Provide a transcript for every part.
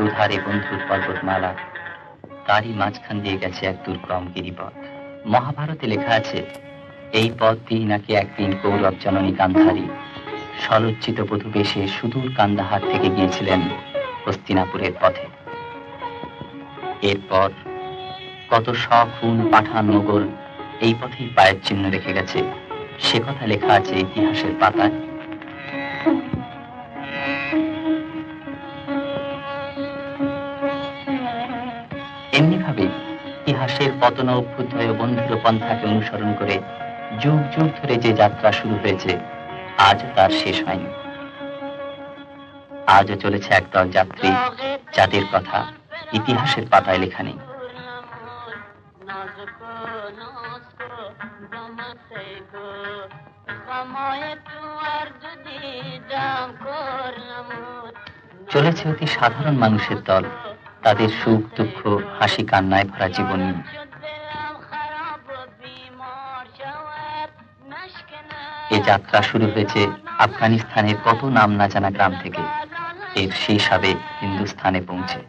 দুধারে বন্ধুর পর্বতমালা, তারই মাঝখান দিয়ে গেছে এক দুর্গম গিরিপথ। মহাভারতে লেখা আছে, এই পথ দিয়ে নাকি একদিন কৌরব জননী গান্ধারী সলজ্জিত বধূ বেশে সুদূর কান্দাহার থেকে গিয়েছিলেন হস্তিনাপুরের পথে। এরপর কত খুন পাঠান মোগল এই পথেই পায়ের চিহ্ন রেখে গেছে, সে কথা লেখা আছে ইতিহাসের পাতায়। এমনিভাবে ইতিহাসের পতন অভ্যুদয় বন্ধুর পন্থাকে অনুসরণ করে যুগ যুগ ধরে যে যাত্রা শুরু হয়েছে, আজও তার শেষ হয়নি। আজও চলেছে একদল যাত্রী, যাদের কথা ইতিহাসের পাতায় লেখা নেই। চলেছে অতি সাধারণ মানুষের দল, তাদের সুখ দুঃখ হাসি কান্নায় ভরা জীবন। এ যাত্রা শুরু হয়েছে আফগানিস্তানের কত নাম না জানা গ্রাম থেকে, এর শেষ হবে হিন্দুস্তানে পৌঁছে।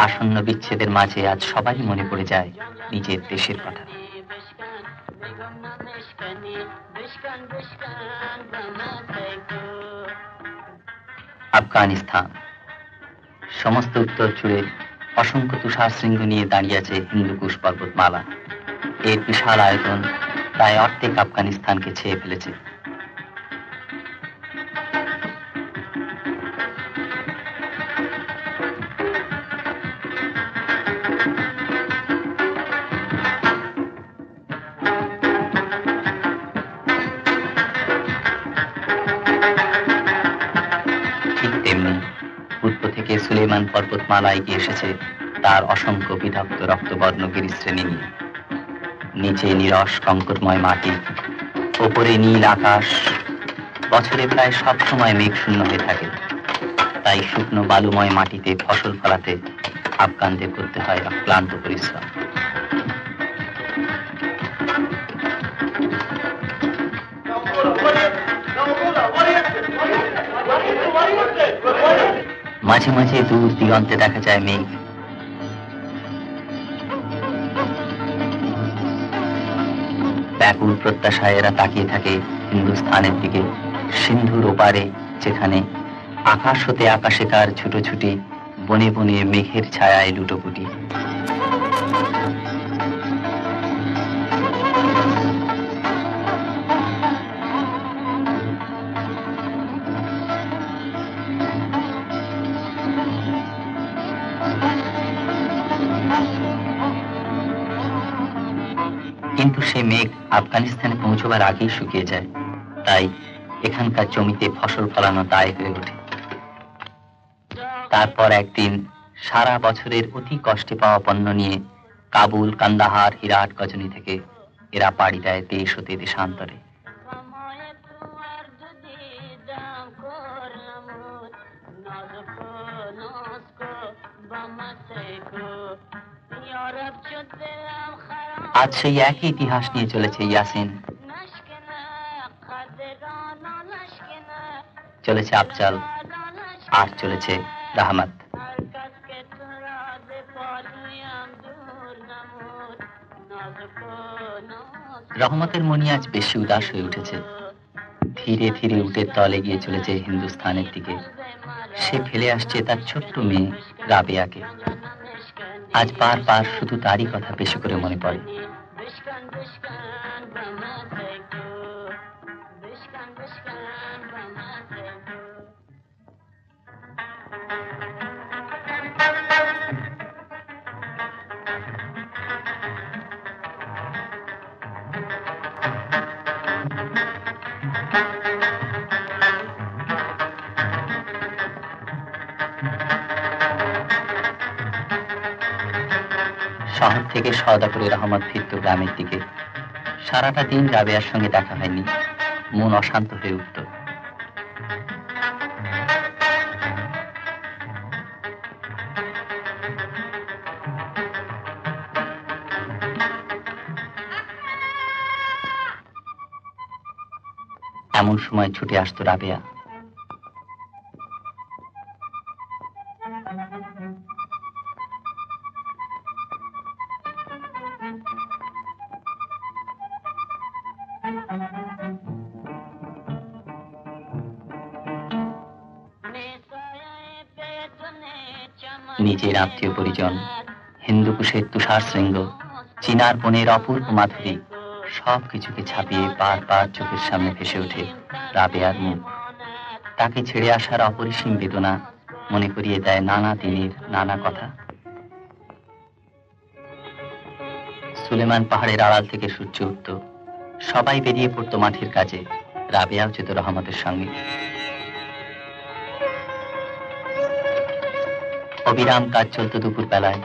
আসন্ন বিচ্ছেদের মাঝে আজ সবারই মনে পড়ে যায় নিজের দেশের কথা। আফগানিস্তান সমস্ত উত্তর জুড়ে অসংখ্য তুষার শৃঙ্গ নিয়ে দাঁড়িয়ে আছে হিন্দুকুশ পর্বতমালা। এর বিশাল আয়তন প্রায় অর্ধেক আফগানিস্তানকে ছেয়ে ফেলেছে। সুলেমান পর্বতমালা এগিয়ে এসেছে তার অসংখ্য বিধক্ত রক্তবর্ণ গিরিশ্রেণী নিয়ে। নিচে নিরস কঙ্করময় মাটি, ওপরে নীল আকাশ। বছরে প্রায় সব সময় মেঘ শূন্য হয়ে থাকে, তাই শুকনো বালুময় মাটিতে ফসল ফলাতে আফগানদের করতে হয় অক্লান্ত পরিশ্রম। মাঝে মাঝে দূর দিগন্তে দেখা যায় মেঘ। ব্যাকুল প্রত্যাশায় এরা তাকিয়ে থাকে হিন্দুস্তানের দিকে, সিন্ধুর ওপারে, যেখানে আকাশ হতে আকাশেকার ছুটোছুটি, বনে বনে মেঘের ছায়ায় লুটোপুটি। কিন্তু সে মেঘ আফগানিস্তানে পৌঁছবার আগেই শুকিয়ে যায়, তাই এখানকার জমিতে ফসল ফলানো দায় হয়ে ওঠে। তারপর একদিন সারা বছরের অতি কষ্টে পাওয়া পণ্য নিয়ে কাবুল, কান্দাহার, হিরাট, গজনি থেকে এরা পাড়ি দেয় দেশ হতে দেশান্তরে। আজ সেই একই ইতিহাস নিয়ে চলেছে ইয়াসিন, চলেছে আফজাল, আর চলেছে রাহমাত। রহমতের মনি আজ বেশি উদাস হয়ে উঠেছে। ধীরে ধীরে উটের তলে গিয়ে চলেছে হিন্দুস্তানের দিকে। সে ফেলে আসছে তার ছোট্ট মেয়ে রাবেয়াকে। আজ বারবার শুধু তারই কথা বেশি করে মনে পড়ে। শহর থেকে সওদা করে রহমত ফিরত গ্রামের দিকে। সারাটা দিন রাবেয়ার সঙ্গে দেখা হয়নি, মন অশান্ত হয়ে উঠত। এমন সময় ছুটে আসতো রাবেয়া। নিজের আত্মীয় পরিজন, হিন্দুকুশের তুষার শৃঙ্গ, চীনার বনের অপূর্ব মাধুরী, সবকিছুকে ছাপিয়ে বারবার চোখের সামনে ভেসে ওঠে রাবেয়ার মুখ। তাকে ছেড়ে আসার অপরিসীম বেদনা মনে করিয়ে দেয় নানা দিনের নানা কথা। সুলেমান পাহাড়ের আড়াল থেকে সূর্য উঠত, সবাই বেরিয়ে পড়তো মাঠের কাজে, রাবেয়াও যেত রহমতের সঙ্গে। অবিরাম কাজ চলত দুপুর বেলায়।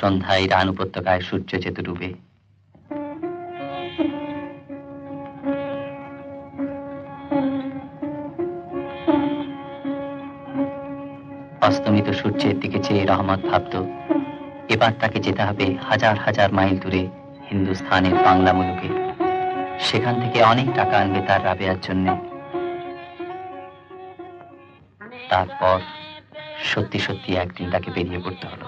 সন্ধ্যায় রান উপত্যকায় সূর্য যেত ডুবে। অস্তমিত সূর্যের দিকে চেয়ে রহমত ভাবত, এবার তাকে যেতে হবে হাজার হাজার মাইল দূরে হিন্দুস্থানের বাংলা মুলুকে। সেখান থেকে অনেক টাকা আনবে তার রাবেয়ার জন্য। তারপর সত্যি সত্যি একদিন তাকে বেরিয়ে পড়তে হলো।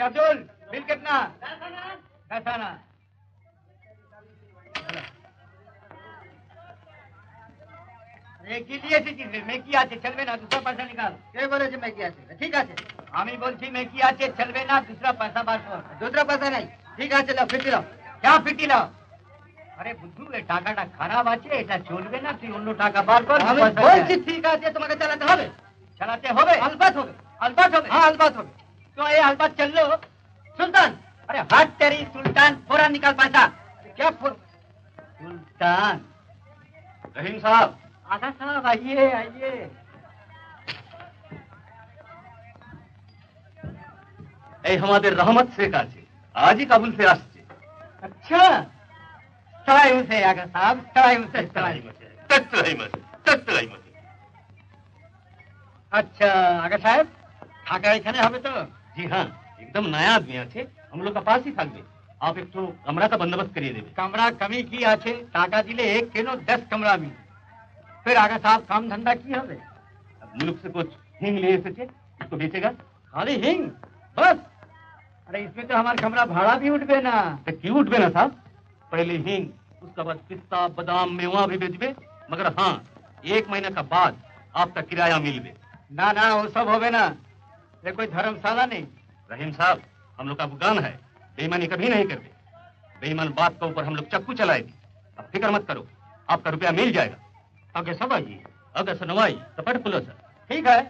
अब्दुल बिल कितना? पैसा ना মেকি আছে চলবে না দুসরা পয়সা নিকাল। কে বলেছে মেকি আছে? ঠিক আছে আমি বলছি মেকি আছে চলবে না দুসরা পয়সা বার কর। দুসরা পয়সা নাই ঠিক আছে লাও ফিটি লাও। क्या ফিটি লাও? আরে বুদ্ধু এই টাকাটা খারাপ আছে এটা চলবে না তুই অন্য টাকা বার কর। আমি বলছি ঠিক আছে তোমাকে চালাতে হবে। চালাতে হবে? अलबत হবে अलबत হবে। हाँ अलबत হবে। तो ये अलबत चल लो। सुल्तान अरे हट तेरी सुल्तान फौरन निकाल पैसा। क्या सुल्तान? रहीम साहब आगा साहब आइए आइए। এই আমাদের রহমত শেখ আছে আজই কাবুল से আসছে। अच्छा सराय से आगा साहब सराय से अच्छा आगा साहब থাকা এখানে হবে তো? जी हाँ एकदम नया आदमी আছে हम लोग का पास ही থাকবে। आप एक तो कमरा का बंदोबस्त करिए देवे। कमरा कमी की আছে টাকা দিলে एक কেন 10 कमरा मिले। फिर आगा साहब काम धंधा की হবে? मुल्क से कुछ हिंग ले एसेছে इसको बेचेगा। खाली हिंग बस? अरे इसमें तो हमारा कमरा भाड़ा भी उठबे ना। तो क्यों उठबे ना साहब? पहले हिंग उसका बाद पिस्ता बादाम मेवा भी बेचबे मगर हाँ 1 महीने का बाद आपका किराया मिलबे। ना ना वो सब होवे ना ये कोई धर्मशाला नहीं। रहीम साहब हम लोग का गुगान है बेईमानी कभी नहीं करते। बेईमान बात के ऊपर हम लोग चक्कू चलाएगी। अब फिक्र मत करो आपका रुपया मिल जाएगा। आगे सब आइए अगर सुनवाई तो पट पुलो सर। ठीक है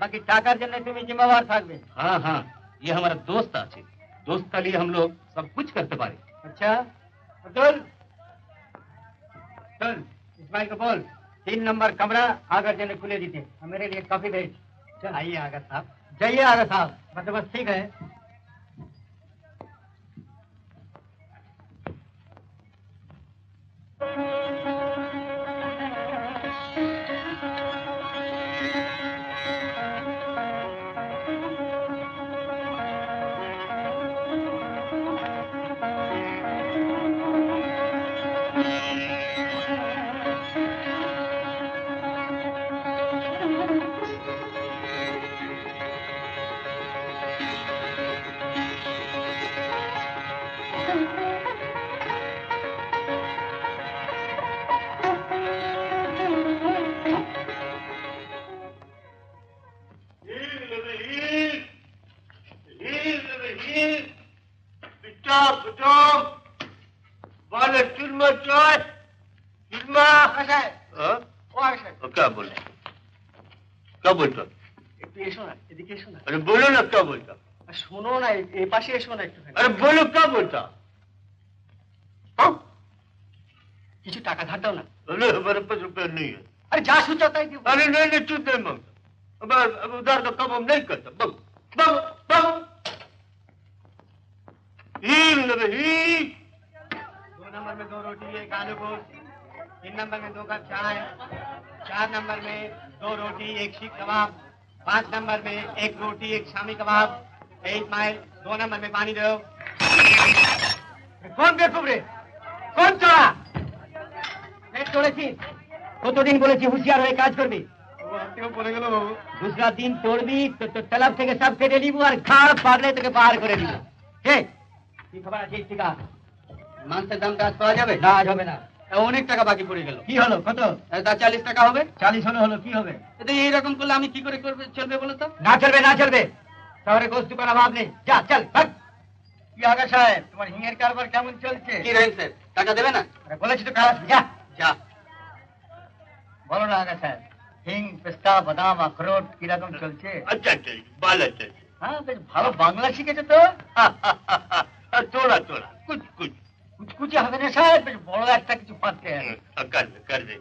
बाकी टाकार जन्य तुम्हें जिम्मेवार থাকবে। हाँ हाँ ये हमारा दोस्त আছে दोस्त के लिए हम लोग सब कुछ करते पारे। अच्छा अब्दुल चल इस्माइल को बोल 3 नंबर कमरा आगर जने खुले दीजिए मेरे लिए कॉफी भेज। चल आइए आगा साहब जाइए आगा साहब बंदोबस्त ठीक है। क्या बोल क्या बोलता? একটু এসো না এদিকে এসো না। अरे बोलो ना क्या बोलता? শোনো না এই পাশে এসো না একটু। अरे बोलो क्या बोलता? কিছু টাকা ধার দাও না। अरे हमारे पास रुपया नहीं है। अरे जा सोचा था अरे नहीं चुप नहीं मांगता। अब उधार का काम हम नहीं करता। बग बग बग हींग लेवे हींग। 2 नंबर में 2 रोटी 1 आलू गोश्त, 3 नंबर में 2 कप चाय, 4 नंबर में 2 रोटी 1 सीख कबाब, 5 नंबर में 1 रोटी 1 शामी कबाब, 8 माइल 2 नंबर में पानी दो। कौन बेवकूफ रे? कौन चोरा? पेट चोरेছিস? কতদিন বলেছি হুঁশিয়ার হয়ে কাজ করবি? পড়ে গেল বাবু। दूसरा दिन तोड़बी तो तलब থেকে সব কেটে নিব আর ঘাড় পাগলে তোকে বার করে দিব। ঠিক? কি খবর আছে ঠিকা? মাংসের দাম কাজ পাওয়া যাবে? না, আজ হবে না। অনেক টাকা বাকি পড়ে গেল। কি হলো? কত? তা 40 টাকা হবে। 40 হলো কি হবে? তো এইরকম করলে আমি কি করে করবে চলবে বলো তো? না চলবে। শহরে গোস্ত দোকান অভাব নেই। যা চল ভাগ। কি আগা সাহেব, তোমার হিঙের কারবার কেমন চলছে? কি রহিম স্যার, টাকা দেবে না? বলেছি তো কাজ যা। যা। বলো না আগা সাহেব, হিং, পেস্তা, বাদাম, আখরোট কিরকম চলছে? আচ্ছা ভালো আছে। হ্যাঁ, বেশ ভালো বাংলা শিখেছে তো। थोड़ा कुछ কুচকুচি হবে না সাহেব, বেশ বড় একটা কিছু পাচ্ছে। कर दे।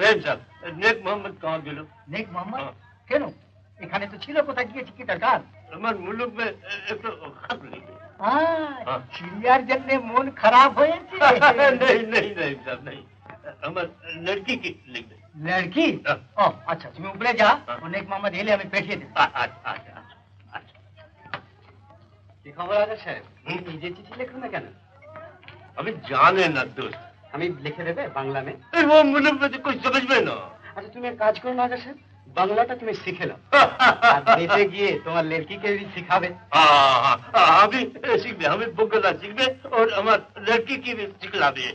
रहीम साहब, नेक मोहम्मद कहाँ गेलो? নেক মোহাম্মদ কেন? এখানে তো ছিল, কোথায় গিয়েছে? কি দরকার? আমার মুলুক में एक खत लिखे। চিড়িয়ার জন্য মন খারাপ হয়েছে? नहीं साहब नहीं, আমার लड़की की लिख दे। লড়কি? ও আচ্ছা, তুমি উপরে যা, নেক মোহাম্মদ এলে আমি পাঠিয়ে দেব। अच्छा। কি খবর আছে সাহেব? নিজে চিঠি লেখো না কেন? अभी जाने ना दोस्त। আমি লিখে দেবে বাংলা में? वो मुल्क में कुछ समझ में ना। আচ্ছা, তুমি এক কাজ করো না আগা সাহেব, বাংলাটা তুমি শিখে নাও আর দেশে গিয়ে তোমার লড়কিকে भी শিখাবে। हाँ, अभी सीख हमें बुगला सीख और हमारे लड़की की भी सिखला भी।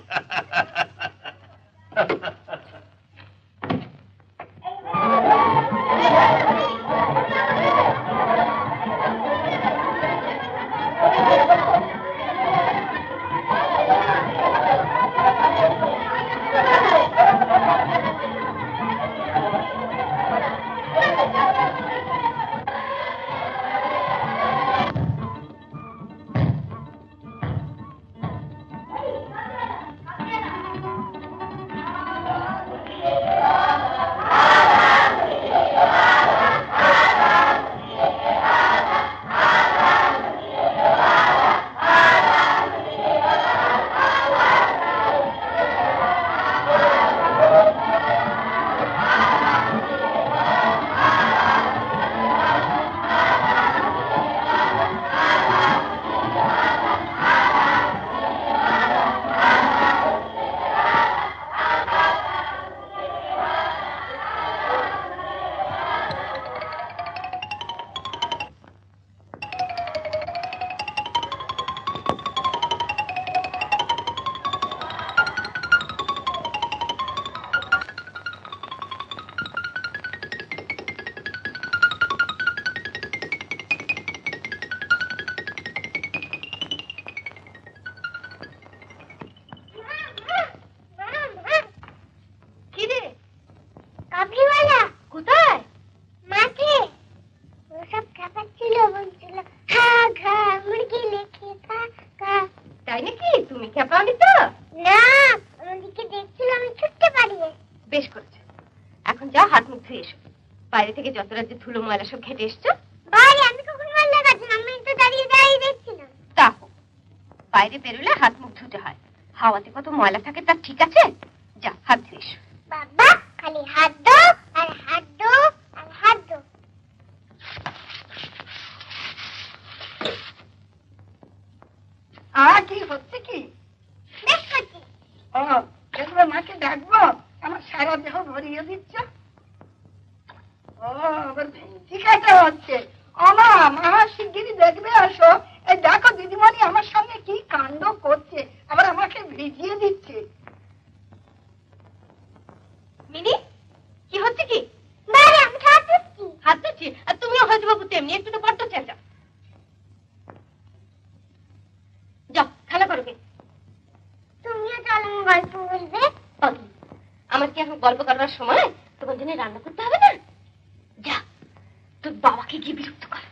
বাইরে থেকে যত রাজ্যে ধুলো ময়লা সব ঘেটে এসছো। বাইরে আমি কখন ময়লা কাটছি? আমি তো দাঁড়িয়ে দেখছিলাম। তা বাইরে বেরোলে হাত মুখ ধুতে হয়, হাওয়াতে কত ময়লা থাকে তার ঠিক আছে? যা হাত ধুয়ে এসো। বাবা খালি হাত দো আর হাত দো আর হাত দো। কি হচ্ছে কি? বেশ করছি। ও এগুলো মাকে ডাকবো? আমার সারা দেহ ভরিয়ে দিচ্ছে। হচ্ছে আমা মা শিগগিরই দেখবে আসো। এই দেখো দিদিমণি আমার সঙ্গে কি কাণ্ড করছে, আবার আমাকে ভিজিয়ে দিচ্ছে। মিনি কি হচ্ছে কি? আমি হাত ধুচ্ছি আর তুমিও হয়তো বাবু তেমনি একটু তো বড্ড চেঁচা। যাও খেলা করবে। তুমিও চলো গল্প বলবে। আমার কি এখন গল্প করবার সময়? তোমার জন্য রান্না করতে হবে না? যা তোর বাবাকে গিয়ে বিরক্ত কর।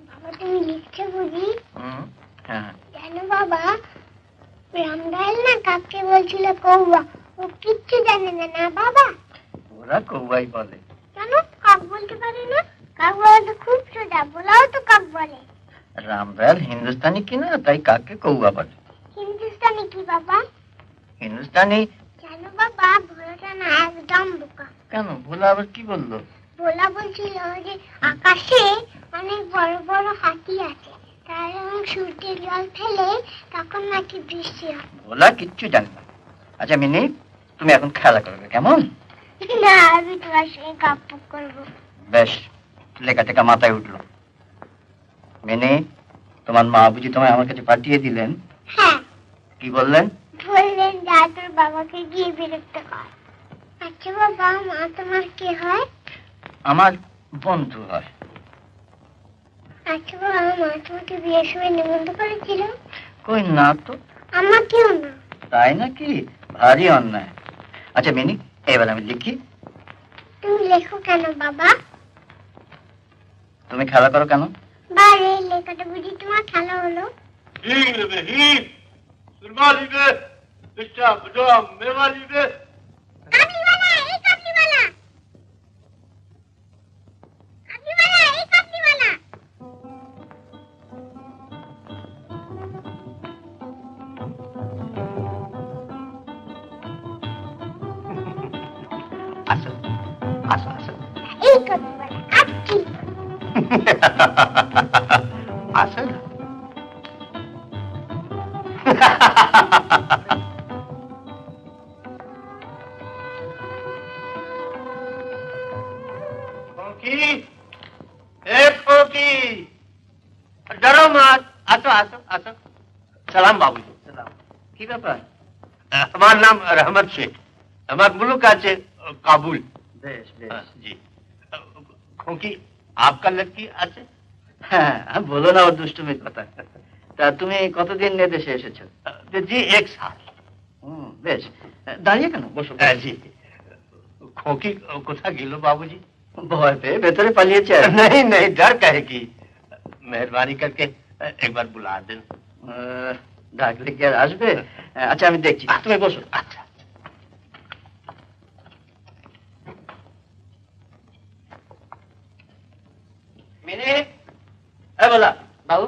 বাবা তুমি লিখছো বুঝি? জানো বাবা, রামদাল না কাকে বলছিল কৌয়া, ও কিচ্ছু জানে না। না বাবা, ওরা কৌয়াই বলে। জানো কাক বলা তো খুব সোজা, বলাও তো কাক বলে। রামবেল হিন্দুস্তানি কি না, তাই কাককে কৌয়া বলে। হিন্দুস্তানি কি বাবা? হিন্দুস্তানি জানো বাবা, ভোলাটা না একদম বোকা। কেন? ভোলা আবার কি বললো? ভোলা বলছিল যে আকাশে অনেক বড় বড় হাতি আছে, তারা যখন সূর্যের জল ফেলে তখন নাকি বৃষ্টি হয়। ভোলা কিচ্ছু জানে না। আচ্ছা মিনি, তুমি এখন খেলা করবে কেমন? না, আমি তোমার সঙ্গে গপ্প করবো। বেশ, লেখা টেকা মাথায় উঠলো। মিনি, তোমার মা বুঝি তোমায় আমার কাছে পাঠিয়ে দিলেন? হ্যাঁ, কি বললেন? বললেন যা তোর বাবাকে গিয়ে বিরক্ত কর। আচ্ছা বাবা, মা তোমার কি হয়? আমার বন্ধু হয়। আচ্ছা বাবা, মা তোমাকে বিয়ের সময় নিমন্ত্রণ করেছিল? কই না তো। আমাকেও না। তাই নাকি? ভারী অন্যায়। আচ্ছা মিনি, এবার আমি লিখি। তুমি লেখো কেন বাবা? তুমি খেলা করো কেন? বারে, লেখাটা বুঝি তোমার খেলা হলো? हींग लिबे हींग सुरमा लिबे पिस्ता बादाम मेवा लिबे কাবলিওয়ালা, এই কাবলিওয়ালা, কাবলিওয়ালা, এই কাবলিওয়ালা। আসো আসো আসো এই কাবলিওয়ালা আসছি। আসো না। खोकी ए खोकी डरो मत आसो आसो आसो सलाम बाबूजी সালাম। কি ব্যাপার? हमार नाम रहमत शेख हमार मुल्क আছে কাবুল বেশ বেশ। जी खोकी आपका लड़की আছে হ্যাঁ, আর বলো না ওর দুষ্টুমির কথা। তা তুমি কতদিন এ দেশে এসেছো? जी एक साल বেশ, দাঁড়িয়ে কেন, বসো। जी खोकी কোথায় গেল বাবूजी ভয় পেয়ে ভেতরে পালিয়েছে। नहीं नहीं डर कहे की मेहरबानी करके एक बार बुला दें ডাকলে কি আর আসবে? আচ্ছা আমি দেখছি, তুমি বসো। अच्छा মিনি, এ বলা বাবু,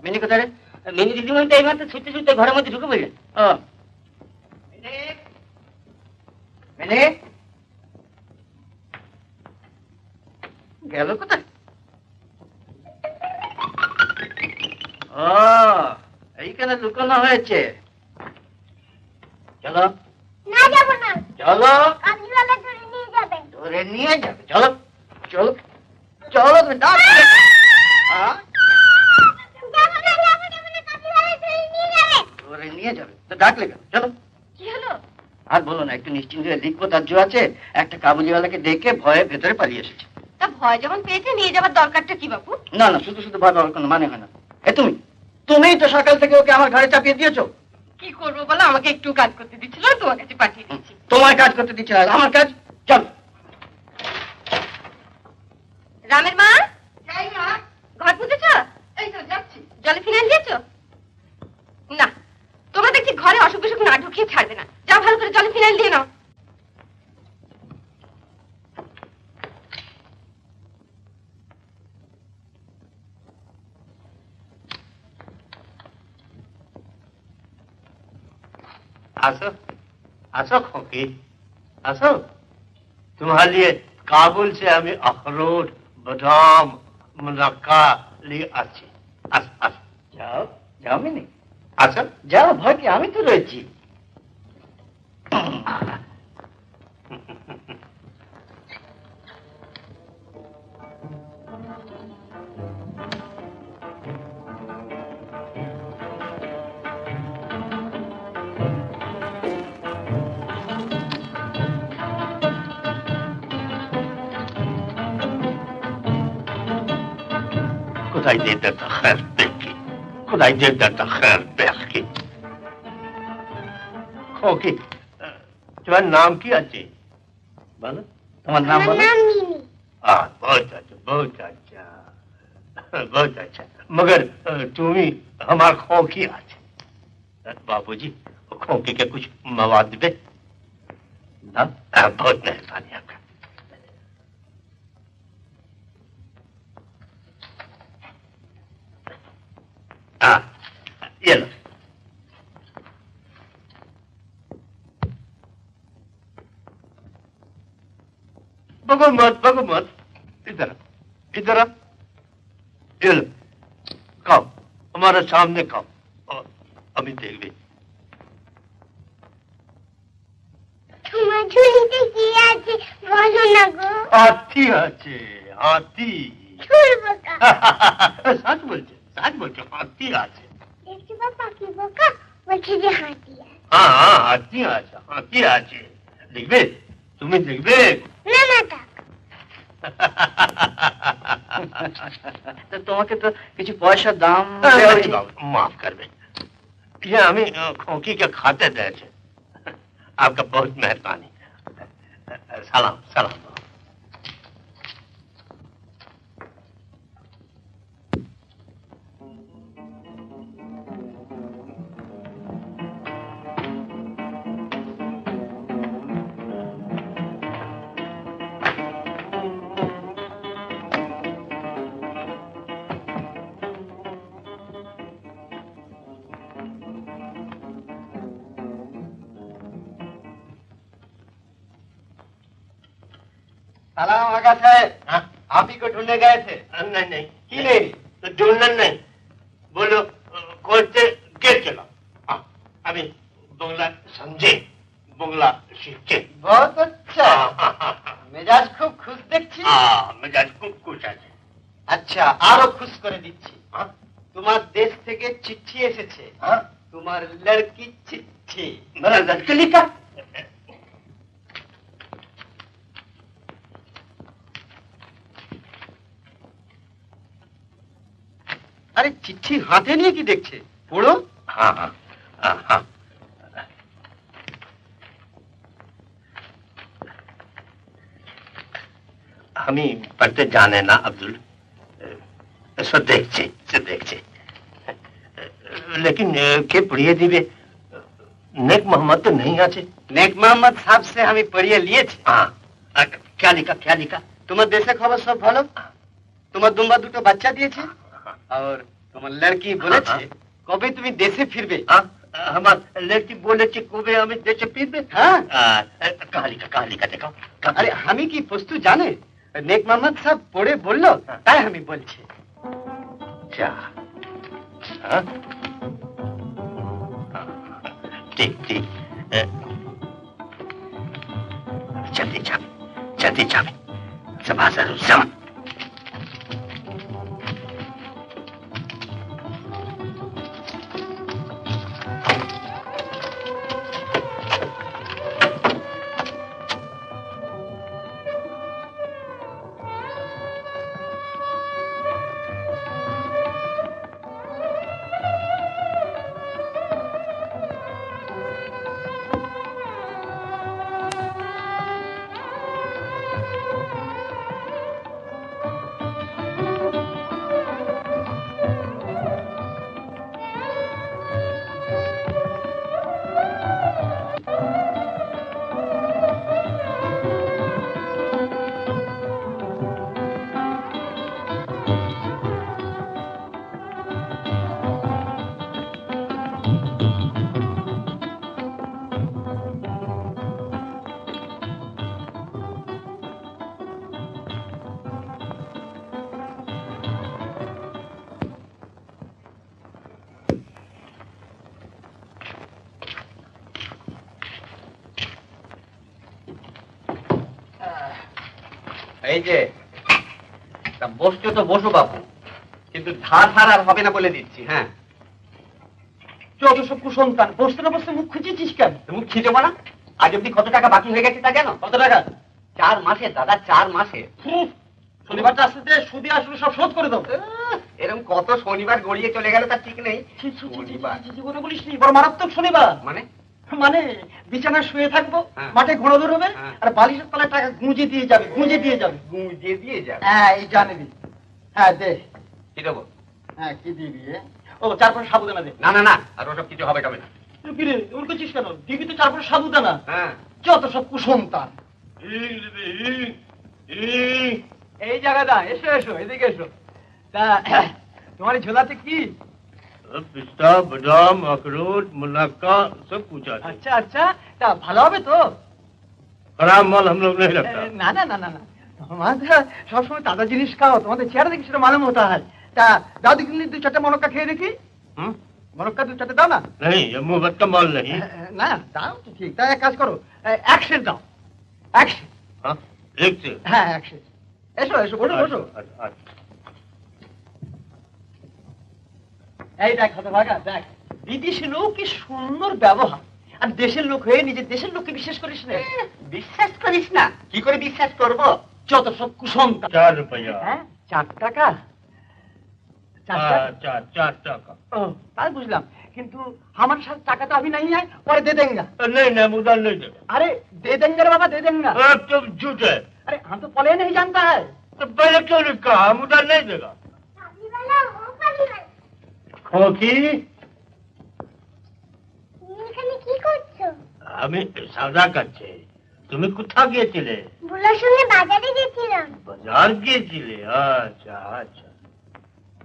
মিনি কোথায় রে? মিনি দিদিমণি তো এইমাত্র ছুটতে ছুটতে ঘরের মধ্যে ঢুকে পড়লেন। ও মিনি, মিনি গেল কোথায়? ও, এইখানে লুকানো হয়েছে। চলো না, যাবো না। চলো, কাবলিওয়ালা ধরে নিয়ে যাবে। ধরে নিয়ে যাবে। চলো চলো চলো, তুমি ডাক। যাবো না, যাবো না, কাবলিওয়ালা ধরে নিয়ে যাবে। ধরে নিয়ে যাবে তো ডাকলে কেন? চলো। কি হলো? আর বলো না, একটু নিশ্চিন্ত হয়ে লিখবো, তার জো আছে। একটা কাবুলিওয়ালাকে দেখে ভয়ে ভেতরে পালিয়ে এসেছে। তা ভয় যখন পেয়েছে, নিয়ে যাবার দরকারটা কি বাবু? না না, শুধু শুধু ভয় পাওয়ার কোনো মানে হয় না। এ তুমিই তো সকাল থেকে ওকে আমার ঘরে চাপিয়ে দিয়েছো। কি করবো বলো, আমাকে একটু কাজ করতে দিচ্ছিল, তোমার কাছে পাঠিয়ে দিচ্ছি। তোমার কাজ করতে দিচ্ছে না, আমার কাজ। চল। রামের মা, ঘর পুঁতেছ? এই তো যাচ্ছি। জলে ফিনাইল দিয়েছো? না, তোমরা দেখছি ঘরে অসুখ বিসুখ না ঢুকিয়ে ছাড়বে না। যাও, ভালো করে জলে ফিনাইল দিয়ে নাও। आसो आसो खोकी आसो तुम्हारे लिए काबुल से हमें अखरोट बादाम मुनक्का लिए अच्छी आस आस যাও যাও মিনি, आसो যাও, ভয় কি, আমি তো রয়েছি। खुदाई दे देता खैर देखी खुदाई दे देता खैर देखी खोकी तुम्हारा नाम की अच्छी बोलो তোমার নাম বলো। बहुत अच्छा बहुत अच्छा मगर तुम ही हमार खोकी आज बाबूजी खोकी के कुछ मवाद दे बहुत मेहरबानी आपका ये लो। भगो मत इधर इधर ये लो, खाओ, हमारे सामने खाओ। अभी देख भी हाथी আছে হাতি সাজ বলছে হাতি আছে হ্যাঁ হাতি আছে দেখবে তুমি দেখবে তো তোমাকে তো কিছু পয়সা দাম माफ करबे ये हमें खोकी के खाते दे छे आपका बहुत मेहरबानी सलाम सलाम सलाम आगा साहब, आप ही को ढूंढने गए थे? नहीं नहीं की नहीं तो ढूंढना नहीं बोलो कौन से गेट चला अभी बंगला समझे बंगला सीखे बहुत अच्छा मेजाज खूब खुश देखছি मेजाज खूब खुश আছে আচ্ছা আরো খুশ করে দিচ্ছি তোমার দেশ থেকে চিঠি এসেছে তোমার লড়কি চিঠি मेरा लड़का लिखा আরে চিঠি হাতে নিয়ে কি দেখছে পড়ো हाँ हाँ हाँ हाँ हमें पढ़ते जाने ना अब्दुल सो देखছে लेकिन के पढ़िए दिवे नेक मोहम्मद तो नहीं आछे नेक मोहम्मद साहब से हमें पढ़िए लिए थे हाँ क्या लिखा তোমার দেশে খবর সব ভালো তোমার দুম্বা দুটো বাচ্চা দিয়েছে और তোমার লড়কি বলেছে কবে তুমি দেশে ফিরবে আমার লড়কি বলেছে কবে আমি দেশে ফিরবে হ্যাঁ कहाँ लिखा देखो আরে আমি কি বস্তু জানে নেক মোহাম্মদ সাহেব পড়ে বললো তাই আমি বলছি क्या हाँ? ठीक जल्दी जावे सभा जरूर सम এই যে তা বসছো তো বসো বাবু কিন্তু ধার ধার আর হবে না বলে দিচ্ছি হ্যাঁ যত সব কুসন্তান বসতে না বসতে মুখ খুঁজেছিস কেন মুখ খিজে না আজ অব্দি কত টাকা বাকি হয়ে গেছে তা জানো কত টাকা 4 মাসে দাদা 4 মাসে শনিবারটা আসতে সুদি আসলে সব শোধ করে দাও এরকম কত শনিবার গড়িয়ে চলে গেল তার ঠিক নেই শনিবার জীবনে বলিস নি বড় মারাত্মক শনিবার মানে বিছানায় শুয়ে থাকবো মাঠে ঘোড়া দৌড়বে আর বালিশের তলায় টাকা গুঁজে দিয়ে যাবে হ্যাঁ এই জানিবি হ্যাঁ দে কি দেবো হ্যাঁ কি দিবি ও 4-5 সাবুদানা দে না আর ওসব কিছু হবে না কি রে ওর কাছিস কেন দিবি তো 4-5 সাবুদানা হ্যাঁ যত সব কুসন্তান এই জায়গাটা এসো এদিকে এসো তা তোমার ঝোলাতে কি पिस्ता बादाम अखरोट मुनक्का सब कुछ आता है। अच्छा अच्छा তা ভালো হবে তো? खराब माल हम लोग नहीं रखता। না না না না না তোমাদের সবসময় তাজা জিনিস খাও, তোমাদের চেহারা দেখি সেটা মালুম হতে হয়। তা দাও দেখি দু চারটে মনক্কা খেয়ে দেখি। মনক্কা দু চারটে দাও না। नहीं ये मुफ्त का माल नहीं। না দাও তো ঠিক, তা এক কাজ করো, অ্যাকশন দাও, অ্যাকশন। हाँ एक से। হ্যাঁ অ্যাকশন। এসো এসো বসো বসো। এই দেখ হতভাগা, দেখ বিদেশি লোক কি সুন্দর ব্যবহার, আর দেশের লোক হয়ে নিজের দেশের লোককে বিশ্বাস করিস না। বিশ্বাস করিস না? কি করে বিশ্বাস করব? যত সব কুসংস্কার। 4 रुपया। হ্যাঁ 4 টাকা? 4 টাকা। ও তাই বুঝলাম, কিন্তু আমার সাথে টাকা তো अभी नहीं है, পরে दे देंगे। नहीं नहीं उधर नहीं देगा। अरे दे देंगे रे बाबा, दे देंगे। तुम झूठ है। अरे हम तो पहले नहीं जानता है। तो पहले क्यों नहीं कहा? हम उधर नहीं देगा। खोकी এখানে কি করছো? আমি সওদা করছি। তুমি কোথা গিয়েছিলে? বুলার সঙ্গে বাজারে গেছিলাম। বাজার গিয়েছিলে? আচ্ছা আচ্ছা।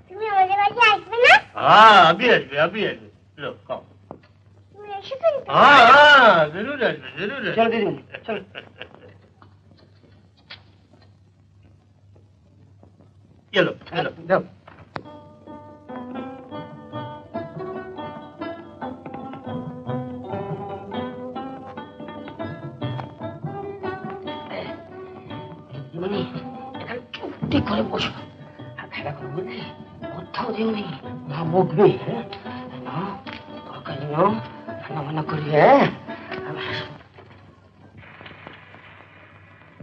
তুমি আমাদের বাড়ি আসবে না? हाँ अभी আসবে अभी আসবে। लो खाओ। তুমি এসে ফেলবে? हाँ हाँ जरूर আসবে जरूर আসবে। चल दीदी चल। चलो चलो দাও। মানে এখানে চুপটি করে বসো, আর খেলা করবো কি? কোথাও যেও নেই, না বকবে, না কালি না রান্না করি।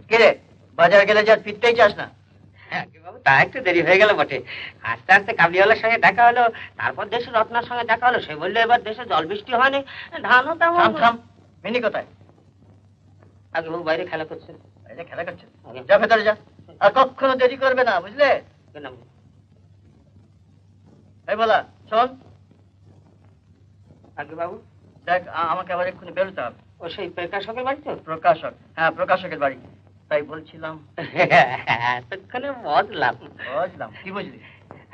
কে রে, বাজার গেলে যা ফিরতেই চাস না? বাবু তা একটু দেরি হয়ে গেল বটে। আস্তে আস্তে কাবলিওয়ালার সঙ্গে দেখা হলো, তারপর দেশের রত্নার সঙ্গে দেখা হলো। সে বললো এবার দেশে জল বৃষ্টি হয়নি, ধানও তেমন। থাম থাম, মিনি কোথায়? আগে বাবু বাইরে খেলা করছে। বাইরে খেলা করছে? যা ভেতরে যা, আর কখনো দেরি করবে না, বুঝলে? কেন? এই বলা শোন, আগে বাবু দেখ আমাকে আবার এক্ষুনি বেরোতে হবে। ও সেই প্রকাশকের বাড়ি তো? প্রকাশক, হ্যাঁ প্রকাশকের বাড়ি। তাই বলছিলাম। এতক্ষণে বুঝলাম। বুঝলাম, কি বুঝলি?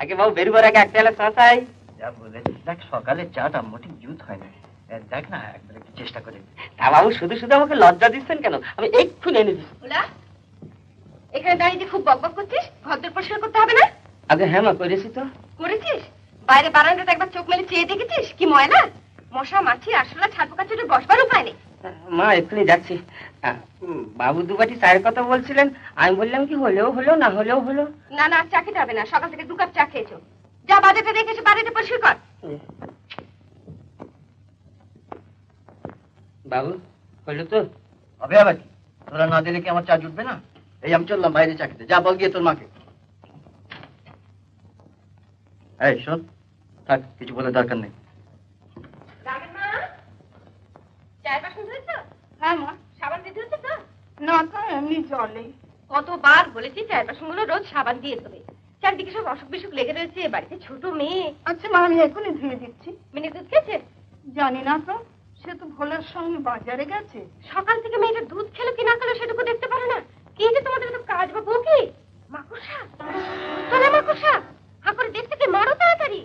আগে বাবু বেরোবার আগে একটা এলাকা চাই। যা বলেছিস, দেখ সকালে চাটা মোটেই জুত হয় না, দেখ না একবার একটু চেষ্টা করে। তা বাবু শুধু শুধু আমাকে লজ্জা দিচ্ছেন কেন? আমি এক্ষুনি এনে দিচ্ছি। এখানে দাঁড়িয়ে খুব বকবক করছিস, ঘর পরিষ্কার করতে হবে না? আগে হ্যাঁ মা করেছি তো। করেছিস? বাইরে বারান্দাটা একবার চোখ মেলে চেয়ে দেখেছিস কি ময়লা? মশা মাছি আরশোলা ছাড়পোকা চলে বসবার উপায় নেই। মা এক্ষুনি যাচ্ছি। বাবু দুবাটি চায়ের কথা বলছিলেন, আমি বললাম কি হলেও হলো না হলেও হলো। না না চা খেতে হবে না, সকাল থেকে 2 কাপ চা খেয়েছো। যা বাজারটা দেখে এসে বাড়িতে পরিষ্কার কর। বাবু হলো তো? হবে আবার কি? তোরা না দিলে কি আমার চা জুটবে না? এই আমি চললাম বাইরে চা খেতে, যা বল গিয়ে তোর মাকে। এই শোন, থাক, কিছু বলে দরকার নেই। চায়ের বাসন ধুয়েছো? হ্যাঁ মা। সাবান দিয়ে ধুয়েছো তো? না তো এমনি জলে। কতবার বলেছি চায়ের বাসনগুলো রোজ সাবান দিয়ে ধোবে। চারদিকে সব অসুখ বিসুখ লেগে রয়েছে, বাড়িতে ছোট মেয়ে। আচ্ছা মা আমি এখনই ধুয়ে দিচ্ছি। মিনি দুধ খেয়েছে? জানি না তো, সে তো ভোলার সঙ্গে বাজারে গেছে। সকাল থেকে মেয়েটা দুধ খেলো কি না খেলো সেটুকু দেখতে পারো না? কি যে তোমাদের তো কাজ বা বউ কি? মাকড়সা, তোরা মাকড়সা, হা করে দেখতে কি মারো তাড়াতাড়ি।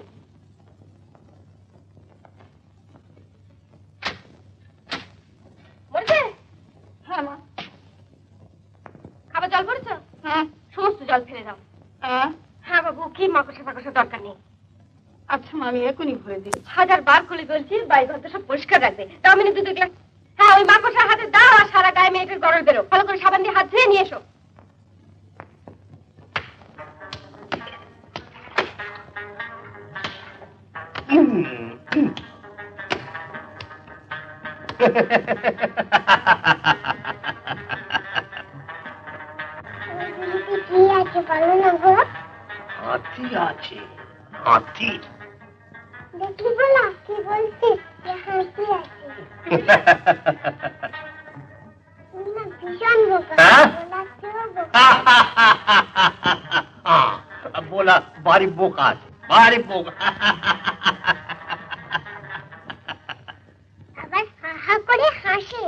বলছে? হ্যাঁ মা। খাবার জল পড়েছ? হ্যাঁ। সমস্ত জল ফেলে দাও। হ্যাঁ বাবু, কি মাকড়সা ফাকড়সা দরকার নেই। আচ্ছা মা আমি এখনই ভরে দিই। 1000 বার খুলে বলছি বাড়ি ঘর তো সব পরিষ্কার রাখবে। তাও মিনি দুধ গ্লাস। হ্যাঁ ওই মাকড়সার হাতে দাও, আর সারা গায়ে মেয়েটার গরল বেরো। ভালো করে সাবান দিয়ে হাত ধুয়ে নিয়ে এসো। কি আছে বলো না গো? हाथी আছে हाथी দেখি বলা কি বলছিস? হাতি আছে না, ভীষণ বোকা। बोला बारी बोका আছে बारी बोका আবার হা করে হাসে।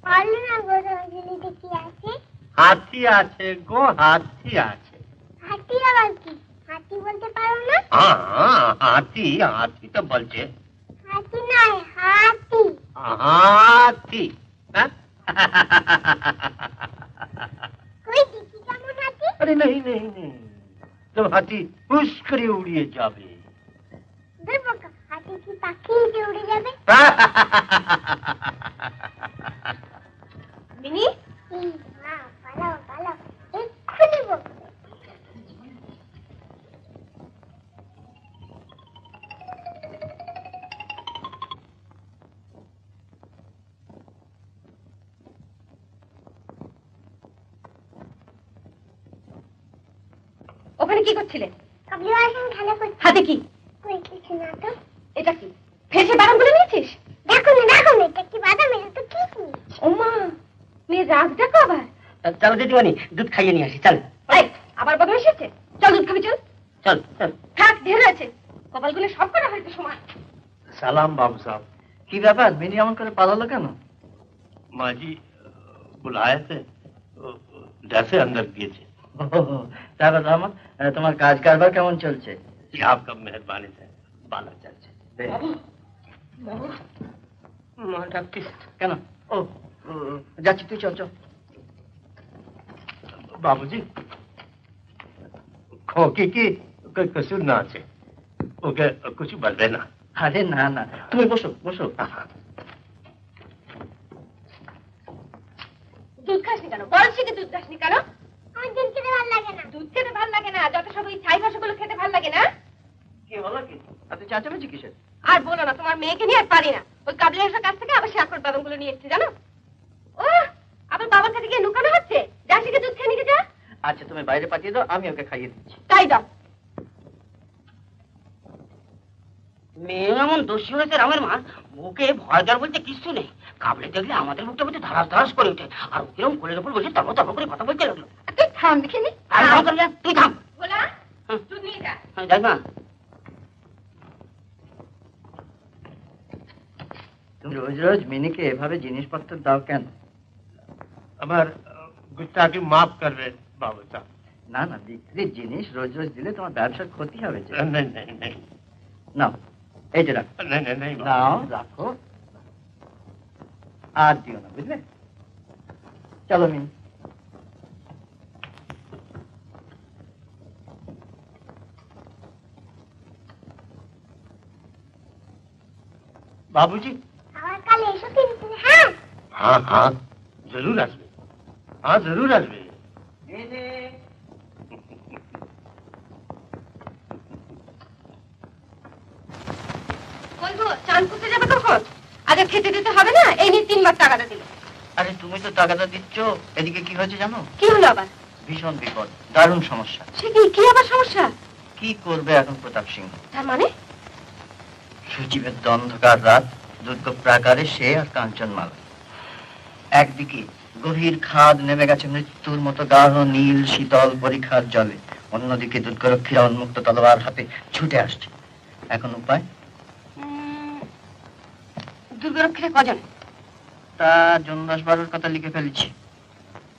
বলো না গো রজনীতে কি আছে? হাতি আছে গো হাতি আছে হাতি আবার কি? হাতি বলতে পারো না? হাতি হাতি তো বলছে হাতি নয়, হাতি। হাতি হ্যাঁ? কই দেখি কেমন হাতি? अरे नहीं नहीं नहीं तो हाथी हुश करे उड़िए जावे ধুর বোকা, হাতি কি পাখি যে উড়ে যাবে? মিনি মা, পালাও পালাও, এক্ষুনি বকবে। ওখানে কি করছিলেন? কাবলিওয়ালার সঙ্গে খেলা করছি। হাতে কি? কই কিছু না তো। এটা কি ফেসে বাদামগুলো নিয়েছিস? দেখো না, এটা কি বাদাম? এটা তো কিশমিশ। ও মা, মেয়ে রাগ দেখো আবার। চলো দিদিমণি, দুধ খাইয়ে নিয়ে আসি। চল এই, আবার বদমাইশ এসেছে। চল দুধ খাবি, চল। চল চল। থাক, ঢের আছে, কপালগুলো সব করা হয়েছে সমান। सलाम बाबू साहब কি ব্যাপার, মিনি এমন করে পালালো কেন? माँ जी बुलाए थे जैसे अंदर दिए थे তারপর রহমত, তোমার কাজ কারবার কেমন চলছে? ये आपका मेहरबानी से बाला चर्चे মা ডাকতিস কেন? ও যাচ্ছি, তুই চল চল। बाबूजी खोकी की कोई कसूर ना আছে ওকে কিছু বলবে না। আরে না না, তুমি বসো বসো। দুধ খাসনি কেন? বলছি কি দুধ খাসনি কেন? আমার দুধ খেতে ভালো লাগে না। দুধ খেতে ভাল লাগে না, যত সব ওই ছাই ভাষাগুলো খেতে ভাল লাগে না। কি হলো কি? আপনি চাচামেচি কিসের? আর বলো না, তোমার মেয়েকে নিয়ে আর পারি না। ওই কাবলিয়ার কাছ থেকে আবার সে আকর বাদামগুলো নিয়ে এসেছে, জানো? ও আবার বাবার কাছে গিয়ে লুকানো হচ্ছে। যাসিকে দুধ খেয়ে নিয়ে যা। আচ্ছা তুমি বাইরে পাঠিয়ে দাও, আমি ওকে খাইয়ে দিচ্ছি। তাই দাও। মেয়ে এমন দোষী হয়েছে রামের মা, মুখে ভয় ডর বলতে কিচ্ছু নেই। কাবলে দেখলে আমাদের মুখটা মধ্যে ধারাস ধারাস করে ওঠে, আর কিরকম কোলের উপর বসে তর্ক তর্ক করে কথা বলতে লাগলো। তুই থাম দেখিনি। আর থাম করলে তুই থাম। বলা দুধ নিয়ে যা। যাই মা। তুমি রোজ রোজ মিনিকে এভাবে জিনিসপত্র দাও কেন? আমার গুস্তাখি মাফ করবে বাবু সাহেব। না না, বিক্রির জিনিস রোজ রোজ দিলে তোমার ব্যবসার ক্ষতি হবে যে। नहीं नहीं नहीं নাও, এই যে রাখো। नहीं नहीं नहीं নাও রাখো, আর দিও না, বুঝলে? চলো মিনি। बाबूजी আবার কাল এসো কিন্তু, হ্যাঁ? हाँ हाँ जरूर আসবে, हाँ जरूर আসবে। বলবো চান করতে যাবে কখন? আগে খেতে দিতে হবে না? এই নিয়ে 3 বার টাকাটা দিল। আরে তুমি তো টাকাটা দিচ্ছ, এদিকে কি হয়েছে জানো? কি হলো আবার? ভীষণ বিপদ, দারুণ সমস্যা। সে কি আবার সমস্যা? কি করবে এখন প্রতাপ সিংহ? তার মানে? সূচিবের অন্ধকার রাত, দুর্গ প্রাকারে সে আর কাঞ্চনমালা। একদিকে গভীর খাদ নেমে গেছে মৃত্যুর মতো গাঢ় নীল শীতল পরীক্ষার জলে, অন্যদিকে দুর্গরক্ষীরা উন্মুক্ত তলোয়ার হাতে ছুটে আসছে। এখন উপায়? দুর্গরক্ষীরা কজন? তা জন 10-12 কথা লিখে ফেলেছি।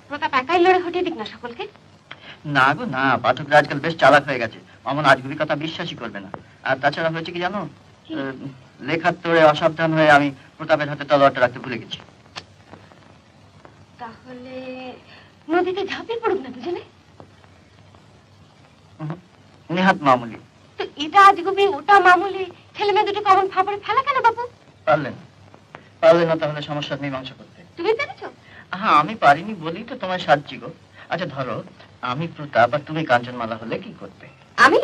প্রতাপ একাই লড়ে হটিয়ে দিক না সকলকে। না গো না, পাঠকরা আজকাল বেশ চালাক হয়ে গেছে, অমন আজগুবি কথা বিশ্বাসই করবে না। আর তাছাড়া হয়েছে কি জানো, লেখার তোড়ে অসাবধান হয়ে আমি প্রতাপের হাতে তলোয়ারটা রাখতে ভুলে গেছি। তাহলে নদীতে ঝাঁপিয়ে পড়ুক না দুজনে? নেহাত মামুলি। তো এটা আজগুবি, ওটা মামুলি, ছেলে মেয়ে দুটো কমন ফাপড়ে ফেলা কেন বাবু? পারলেন না তাহলে সমস্যার মীমাংসা করতে? তুমি পেরেছো? হ্যাঁ, আমি পারিনি বলি তো তোমায় সাজছি গো। আচ্ছা ধরো আমি প্রতাপ আর তুমি কাঞ্চনমালা হলে কি করতে? আমি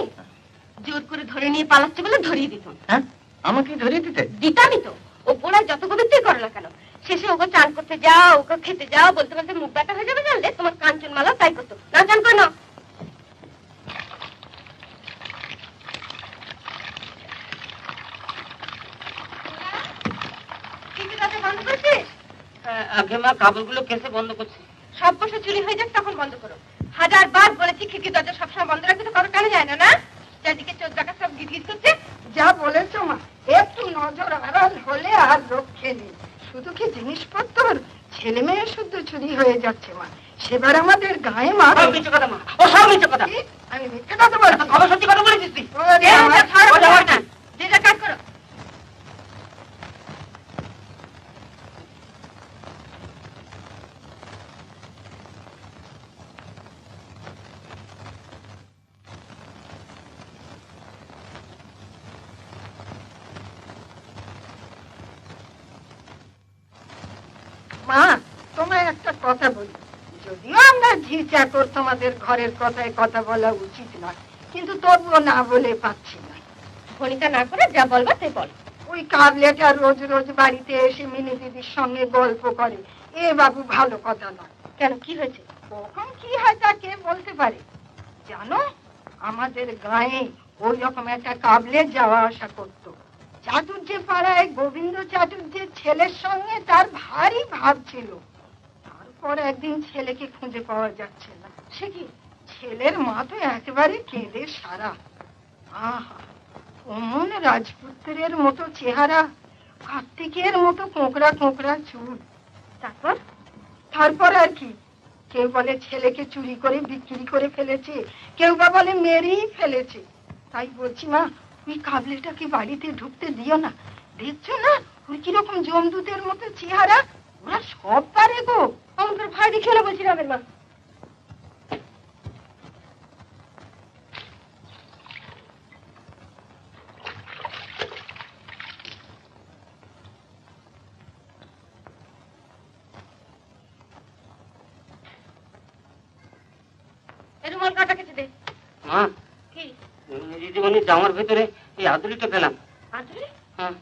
জোর করে ধরে নিয়ে পালাচ্ছে বলে ধরিয়ে দিতাম। হ্যাঁ, আমাকে ধরিয়ে দিতে? দিতামই তো। ও গোড়ায় যত গভীরতেই করো না কেন, শেষে ওকে চান করতে যাও, ওকে খেতে যাও বলতে বলতে মুখ ব্যথা হয়ে যাবে, জানলে? তোমার কাঞ্চনমালা তাই করতো না। চান করে নাও। বন্ধ করছিস? আগে মা কাপড়গুলো কেসে বন্ধ করছি। সব বসে চুরি হয়ে যাক তখন বন্ধ করো। 1000 বার বলেছি খিড়কি দরজা সবসময় বন্ধ রাখতে, তো কারো কেন যায় না? না চারদিকে চোখ দেখা সব গিট করছে। যা বলেছো মা, একটু নজর আড়াল হলে আর রক্ষে নেই। শুধু কি জিনিসপত্র, ছেলে মেয়ে শুদ্ধ চুরি হয়ে যাচ্ছে মা। সেবার আমাদের গায়ে মা। সব মিথ্যে কথা মা, ও সব মিথ্যে কথা। আমি মিথ্যে কথা বলছি? খবর সত্যি কথা বলেছিস তুই? ও যে যা কাজ করো। মা, তোমায় একটা কথা বলি। যদিও আমরা ঝি চাকর, তোমাদের ঘরের কথায় কথা বলা উচিত নয়, কিন্তু তবুও না বলে পাচ্ছি না। খনিকা না করে যা বলবা তাই বল। ওই কাবলেটা রোজ রোজ বাড়িতে এসে মিনি দিদির সঙ্গে গল্প করে, এ বাবু ভালো কথা নয়। কেন, কি হয়েছে? কখন কি হয় তা কে বলতে পারে। জানো, আমাদের গায়ে ওই রকম একটা কাবলে যাওয়া আসা করতো। চাটুর্যে পাড়ায় গোবিন্দ চাটুর্যের ছেলের সঙ্গে তার ভারী ভাব ছিল। তারপর একদিন ছেলেকে খুঁজে পাওয়া যাচ্ছে না। সে কি, ছেলের মা তো একেবারে কেঁদে সারা। আহা, অমন রাজপুত্রের মতো চেহারা, কার্তিকের মতো কোঁকড়া কোঁকড়া চুল। তারপর আর কি, কেউ বলে ছেলেকে চুরি করে বিক্রি করে ফেলেছে, কেউ বা বলে মেরেই ফেলেছে। তাই বলছি মা, ওই কাবলেটাকে বাড়িতে ঢুকতে দিও না। দেখছো না ওই কিরকম জমদূতের মতো চেহারা? ওরা সব পারে গো। আমাদের ভয় দেখিও না বলছি রামের মা। রুমাল কাটা কেটে দে। মা, কি দিদিমণি জামার ভেতরে এই আদুরিটা পেলাম। আদুরি? হ্যাঁ।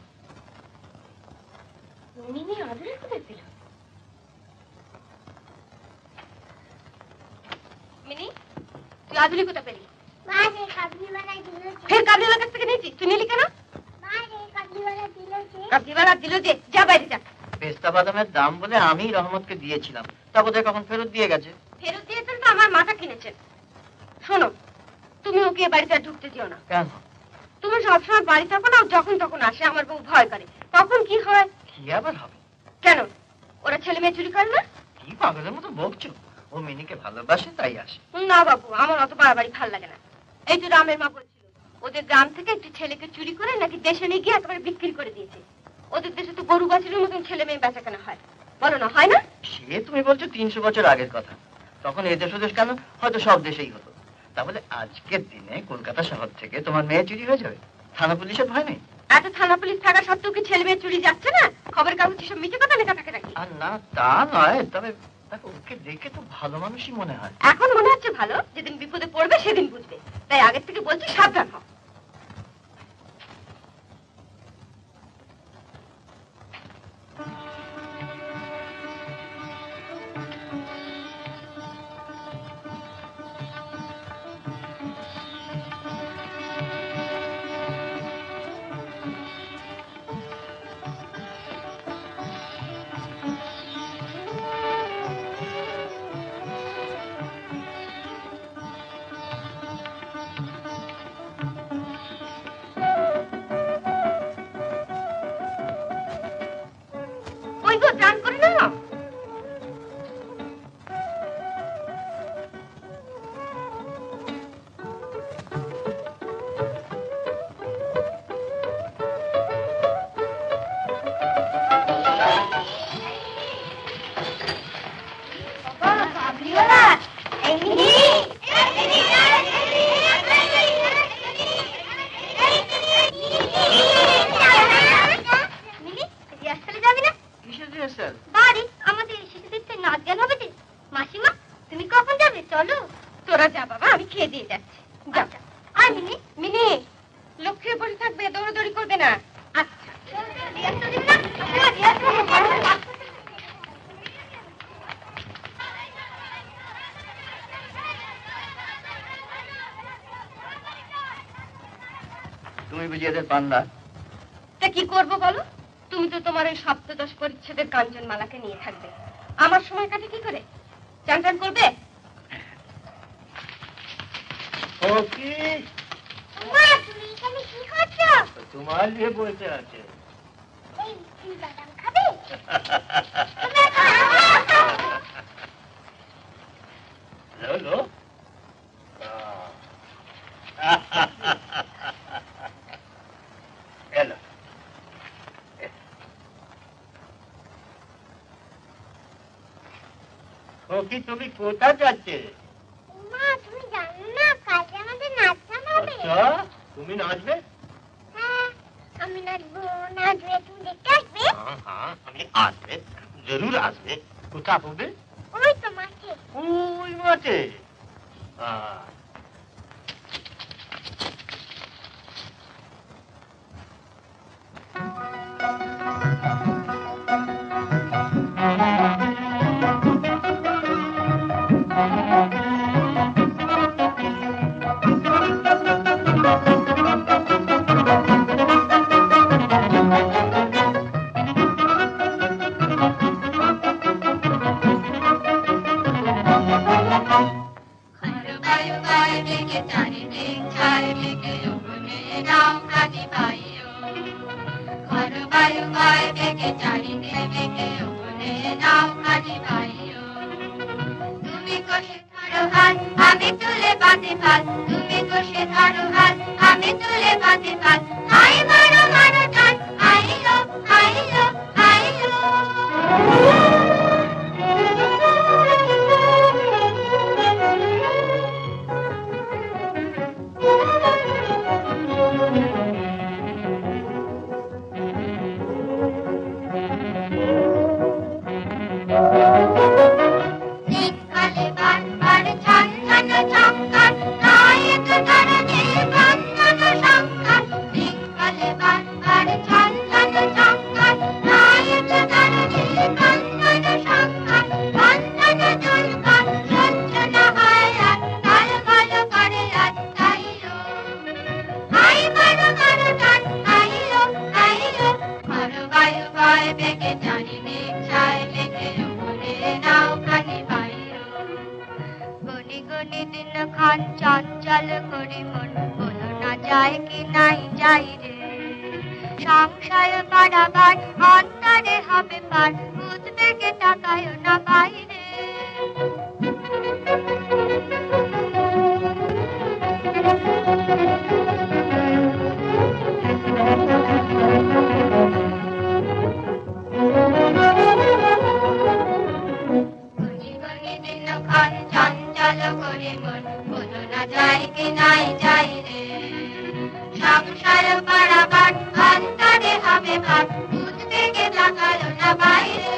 মিনি আদুরি কোথায় পেল? মিনি, তুই আদুরি কোথায় পেলি? ফের কাবলিওয়ালার কাছ থেকে নিয়েছিস? তুই নিলি কেন? কাবলিওয়ালা দিল যে, যা বাইরে যা। পেস্তা বাদামের দাম বলে আমি রহমতকে দিয়েছিলাম, তা বোধহয় কখন ফেরত দিয়ে গেছে। ফেরত দিয়েছেন তো আমার মাথা কিনেছেন। শোনো, তুমি ওকে বাড়িতে আর ঢুকতে দিও না। কেন? তুমি সবসময় বাড়ি থাকো না, যখন তখন আসে, আমার বউ ভয় করে। তখন কি হয়? কি আবার হবে? কেন, ওরা ছেলে মেয়ে চুরি করে না? কি পাগলের মতো বকছো? ও মিনিকে ভালোবাসে তাই আসে। না বাবু, আমার অত বাড়াবাড়ি ভাল লাগে না। এই তো রামের মা বলছিল, ওদের গ্রাম থেকে একটি ছেলেকে চুরি করে নাকি দেশে নিয়ে গিয়ে একেবারে বিক্রি করে দিয়েছে। ওদের দেশে তো গরু বাছুরের মতন ছেলে মেয়ে বেচা কেনা হয়, বলো না, হয় না? সে তুমি বলছো 300 বছর আগের কথা, তখন এ দেশ ওদেশ কেন, হয়তো সব দেশেই হতো। তাহলে আজকের দিনে কলকাতা শহর থেকে তোমার মেয়ে চুরি হয়ে যাবে, থানা পুলিশের ভয় নেই? এত থানা পুলিশ থাকা সত্ত্বেও কি ছেলে মেয়ে চুরি যাচ্ছে না? খবর কাগজ সব মিথ্যে কথা লেখা থাকে নাকি? আর না, তা নয়, তবে দেখো ওকে দেখে তো ভালো মানুষই মনে হয়। এখন মনে হচ্ছে ভালো, যেদিন বিপদে পড়বে সেদিন বুঝবে। তাই আগের থেকে বলছি, সাবধান হও। চান করে না। তুমি বুঝি এদের পান্ডা? তা কি করবো বলো? তুমি তো তোমার ওই সপ্তদশ পরিচ্ছেদের কাঞ্চনমালাকে নিয়ে থাকবে। আমার সময় কাটে কি করে? চান টান করবে? তোমার নিয়ে বলতে আছে। কি তুমি কোথায় যাচ্ছে? মা তুমি জানো না কালকে আমাদের নাচ গান হবে। আচ্ছা তুমি নাচবে? হ্যাঁ আমি নাচবো। নাচবে তুমি দেখতে আসবে? হ্যাঁ আমি আসবে, জরুর আসবে। কোথায় হবে? ওই তো মাঠে। ওই মাঠে। আমি তুলে বাঁধে পাল, তুমি কষে ধরো হাত, আমি তুলে বাঁধে পাল। আই মারো মারো টান, আইলো আইলো আইলো। চঞ্চল করি মন, বলো না যায় কি নাই যাই রে। সংশয় বাড়াবার অন্তরে হবে পার, উদ্বেগে তাকায় না বাইরে। চঞ্চল করে মন, বলো না যায় কি নাই যাই রে। সংশয় বাড়াবার অন্তরে হবে ভার, উদ্বেগে তাকায় না বাইরে।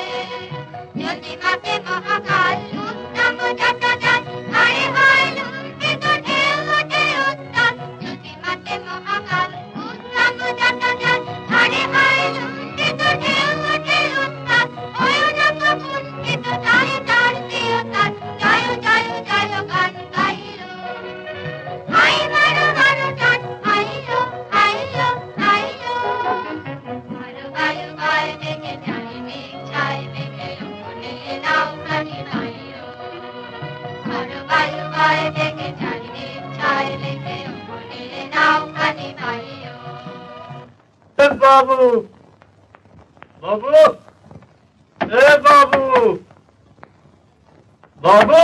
যদি মাঠে মহাকাল উত্তম জটাজল, হায় হায় লুণ্ঠিত ঢেউ ওঠে উত্তাল। যদি মাঠে মহাকাল উত্তম জটাজল, হায় হায় লুণ্ঠিত ঢেউ ওঠে উত্তাল। হয় না কুণ্ঠিত তাই তার প্রিয়তার, জয় জয় জয় গান গাইলো। হাই মারো মারো টান, আইলো আইলো আইলো। মারো বায়ু বায় দেখে চারিদিক ছায় দেখে ওখানে নাও খানি ভাইও। মারো বায়ু বায় দেখে চারিদিক ছায় দেখে ওখানে নাও খানি ভাইও। বাবু বাবু এ বাবু বাবু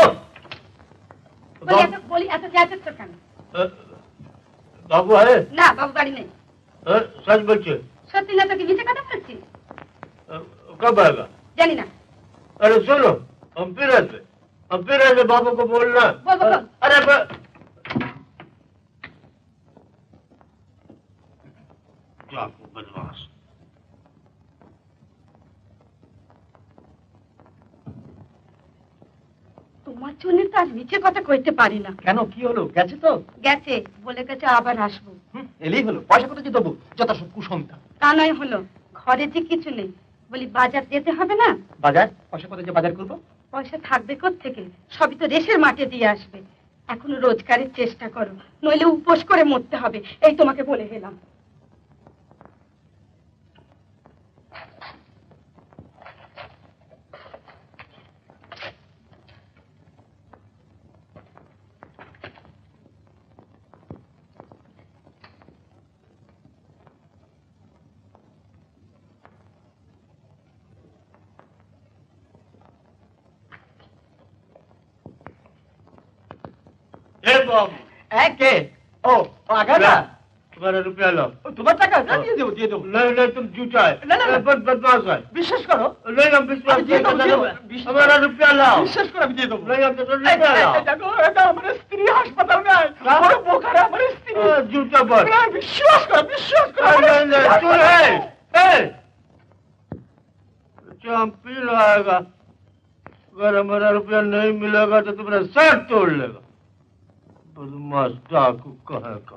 বলি এত চেঁচাচ্ছ কেন? বাবু আরে না বাবু বাড়ি নেই। सच बच्चे সত্যি না তোকে মিছে কথা বলছি? कब आएगा? জানি না। अरे सुनो हम फिर ऐसे बाबू को बोलना। बोल, बोल, बोल। अरे बदमाश। তোমার জন্য তো আর মিছে কথা কইতে পারি না। কেন কি হলো? গেছে তো? গেছে, বলে গেছে আবার আসবো। এলেই হলো। পয়সা কোথায় দেবো? যত সব কুসংস্কার। তা নয় হলো, ঘরে যে কিছু নেই, বলি বাজার যেতে হবে না। বাজার? পয়সা কোথায় যে বাজার করবো? পয়সা থাকবে কোত্থেকে? সবই তো রেশের মাঠে দিয়ে আসবে। এখনো রোজগারের চেষ্টা করো, নইলে উপোস করে মরতে হবে। এই তোমাকে বলে গেলাম। बाबू কে? ও আগাটা तुम्हारा रुपया लो। तुम्हारा टाका ना দিয়ে দেবো দিয়ে দেবো। नहीं नहीं तुम झूठा है। না, না, না। बदमाश है। বিশ্বাস করো। नहीं हम विश्वास দিয়ে দেবো, দিয়ে দেবো। हमारा रुपया लाओ। বিশ্বাস করো আমি দিয়ে দেবো। नहीं हम तो रुपया लाओ। দেখো এটা আমার স্ত্রী হাসপাতাল নাই বড় বোকারে আমার স্ত্রী झूठा बोल। বিশ্বাস করো বিশ্বাস করো नहीं नहीं सुन है हम पी लाएगा। अगर हमारा रुपया नहीं मिलेगा तो तुम्हारा सर तोड़ लेगा। बदमाश डाकू कहेगा।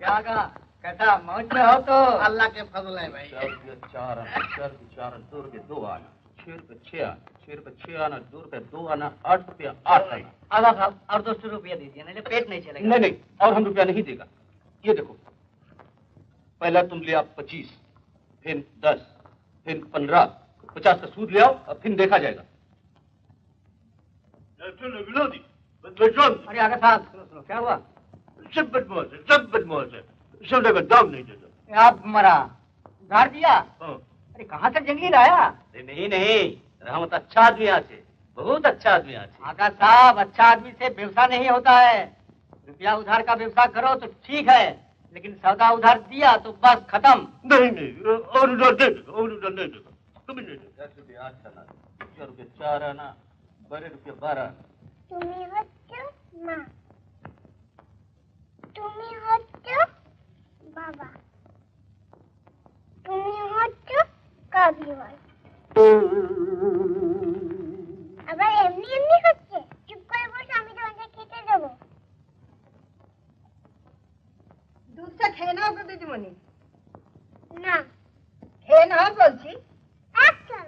क्या कहा कैसा मौज में हो तो अल्लाह के फजल है भाई। 4 रुपये 2 आना 6 रुपये 6 आना 6 रुपये 6 आना 2 रुपये 2 आना 8 रुपये 8 आना। आगा साहब और 200 रुपया दीजिए नहीं पेट नहीं चलेगा। नहीं नहीं और हम रुपया नहीं देगा। ये देखो पहला तुम ले आओ 25 फिर 10 फिर 15 50 का सूद ले आओ और फिर देखा जाएगा। अरे आगा साहब सुनो क्या हुआ? सब बदमाश है सब बदमाश है। सौदे का दाम नहीं देता। आप मरा उधार दिया? हाँ। अरे कहाँ से जंगली लाया? नहीं नहीं रहमत अच्छा आदमी আছে बहुत अच्छा आदमी আছে। आगा साहब अच्छा आदमी से व्यवसाय नहीं होता है। रुपया उधार का व्यवसाय करो तो ठीक है लेकिन सौदा उधार दिया तो बस खत्म। नहीं नहीं और उधर दे देगा और उधर नहीं देगा। तुम्हें नहीं देगा। 10 रुपये 8 आना 4 रुपये 4 आना 12 रुपये 12 आना। তুমি হচ্ছ মা, তুমি হচ্ছ বাবা, তুমি হচ্ছ কাবিওয়াল। আবার এমনি এমনি হচ্ছে। চুপ করে বসে আমি তোমাকে খেতে দেবো। দুধটা খেয়ে নাও গো দিদিমণি। না খেয়ে নাও বলছি। আচ্ছা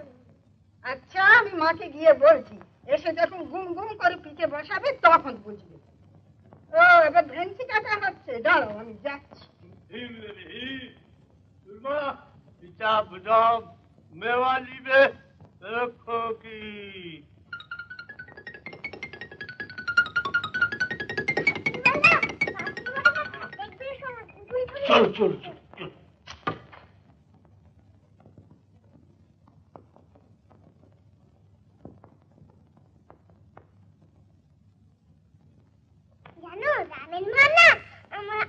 আচ্ছা আমি মাকে গিয়ে বলছি এসে যখন গুম গুম করে পিঠে বসাবে তখন বুঝবে। ও এবার ভেন্সি কাটা হচ্ছে দাঁড়াও আমি যাচ্ছি। पिता बदाम मेवाली में रखो की। चलो चलो चलो জানো রামেন মা না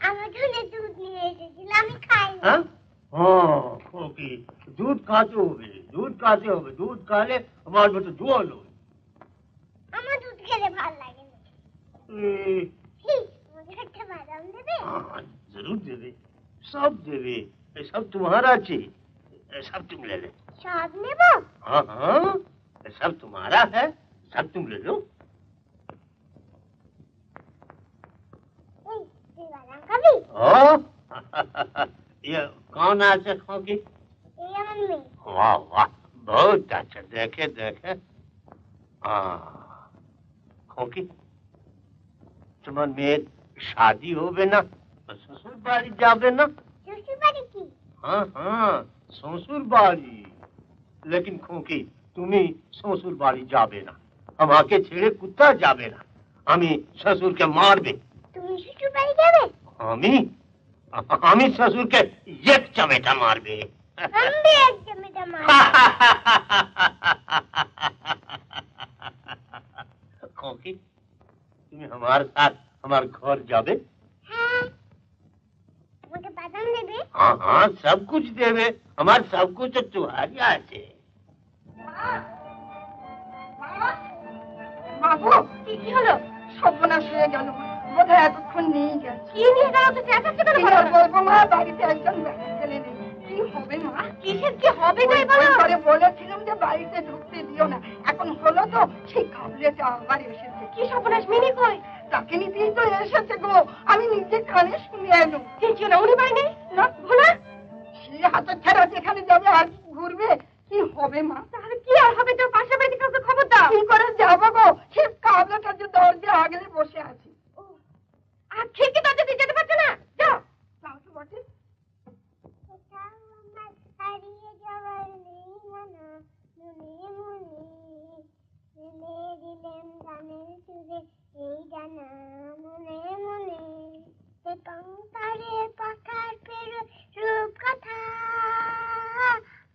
আমার জন্য দুধ নিয়ে এসেছিল আমি খাইনি। हाँ हाँ खोकी दूध खाते हो दूध खा ले हमारे में तो जोल हो। আমার দুধ খেলে ভালো লাগে না। ঠিক মুझे একটা বাদাম দেবে? हाँ जरूर देवे सब देवे ये सब तुम्हारा चाहिए ये सब तुम ले ले। সব নেবো? हाँ हाँ ये सब तुम्हारा है सब तुम ले लो। এই তুই বাদাম খাবি? हाँ ये कौन आज खोकी? এই আমার মেয়ে। वाह वाह बहुत अच्छा देखे देखे। हाँ खोकी तुम्हार मेर शादी होवे ना ससुर बाड़ी जावे ना? শ্বশুর বাড়ি কি? हाँ हाँ ससुर बाड़ी लेकिन खोकी तुम्हें ससुर बाड़ी जावे ना আমাকে ছেড়ে কুত্তা যাবে না। আমি শ্বশুরকে মারবে। তুমি শ্বশুর বাড়ি যাবে? আমি শ্বশুরকে এক চমেটা মারবে। আমি এক জমিটা মারব। खोकी তুমি हमारे साथ हमारे घर जावे? হ্যাঁ আমাকে বাদাম দেবে? हाँ हाँ सब कुछ देवे हमारे सब कुछ तो तुम्हारी আছে। বাবু কি হলো? সর্বনাশ হয়ে গেল বোধহয় এতক্ষণ নিয়ে গেছে। কি নিয়ে গেল তো চেঁচাচ্ছ কেন? কি আর বলবো মা বাড়িতে একজন ব্যাটা ছেলে নেই। কি হবে মা? কিসের কি হবে তাই বলো? ওই ঘরে বলেছিলাম যে বাড়িতে ঢুকতে দিও না এখন হলো তো সেই কাবলেটা আবার এসেছে। কি সর্বনাশ মিনি কই? তাকে নিতেই তো এসেছে গো আমি নিজে কানে শুনে এলো। কে কি না উনি বাড়ি নেই না ভোলা? সে হাতের ছাড়া যেখানে যাবে আর কি ঘুরবে। কি হবে মা? তাহলে কি আর হবে? তোর পাশের বাড়িতে কাউকে খবর দাও। কি করে যাবো গো সে কাবলেটা যে দরজা আগলে বসে আছে। আর খিড়কি দরজা দিয়ে যেতে পারছো না? যাও। তাও তো বটে। কোথাও আমার হারিয়ে যাওয়ার নেই মানা মনে মনে ফেলে দিলেন গানের সুরে এই জানা মনে মনে সে পাংতারে পাখার পেরো রূপ কথা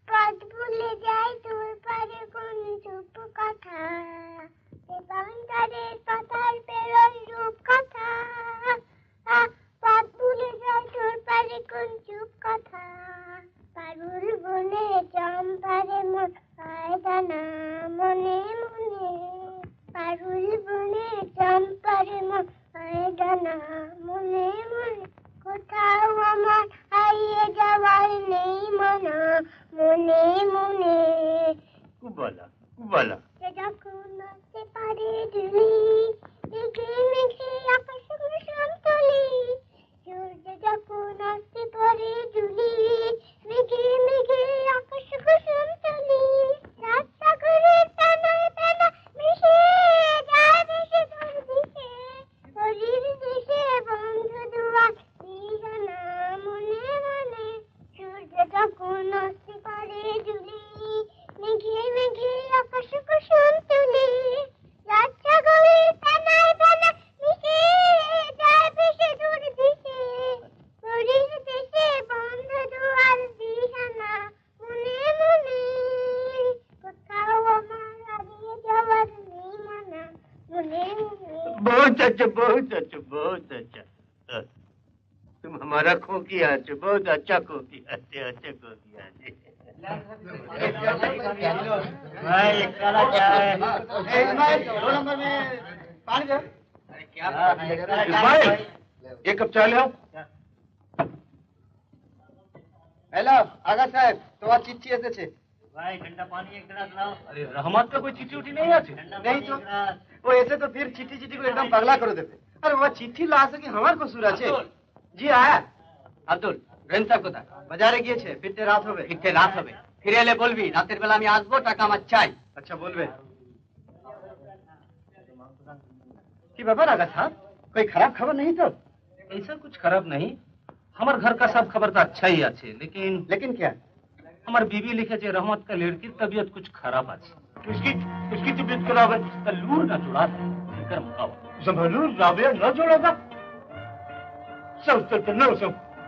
পথ ভুলে যাই তোর পারে কোন চুপ কথা সে পাংতারে পাখার পেরো বলা বলা যখন নাচতে পারে দুলি মেঘে মেঘে আকাশ কুসুম তলি সূর্য যখন নাচতে পারে দুলি মেঘে মেঘে আকাশ কুসুম তলি রাত সাগরের টানায় টানা মিশে যায় ভেসে তোর দিশে হরির দেশে বন্ধু দুয়ার দিশানা মনে মনে সূর্য যখন নাচতে পারে দুলি মেঘে মেঘে আকাশ কুসুম তুলি রাত সাগরের টানায় টানা মিশে যায় ভেসে দূর দিশে হরির দেশে বন্ধু দুয়ার দিশানা মনে মনে কোথাও আমার হারিয়ে যাওয়ার নেই মানা মনে মনে बहुत अच्छा बहुत अच्छा तुम हमारा खोकिया है बहुत अच्छा खोकिया है अच्छा खोकिया है भाई काला क्या है इस्माइल 2 नंबर में पानी दो अरे क्या इस्माइल एक कप चाय ले आओ हेलो आगा साहब তোমার চিঠি এসেছে भाई ठंडा पानी एक गिलास लाओ अरे रहमत का कोई चिट्ठी उठी नहीं आती नहीं तो वो ऐसे तो फिर चिट्ठी चिट्ठी को एकदम पगला कर देते अरे वो चिट्ठी ला सके हमार कसूर আছে জি আয়া আব্দুল রেন্তা কোথা বাজারে গিয়েছে ফিরতে রাত হবে ফিরে এলে বলবি রাতের বেলা আমি আসবো টাকা আমার চাই আচ্ছা বলবে কি ব্যাপার আগা সাহেব कोई खराब खबर नहीं तो ऐसा कुछ खराब नहीं हमारे घर का सब खबर तो अच्छा ही আছে लेकिन क्या हमारे बीवी लिखे चे रहमत का लड़की तबीयत कुछ खराब আছে उसकी तबीयत खराब है तो लूर ना जुड़ा था फिकर मुकावा जमलूर राबिया न जोड़ेगा सब न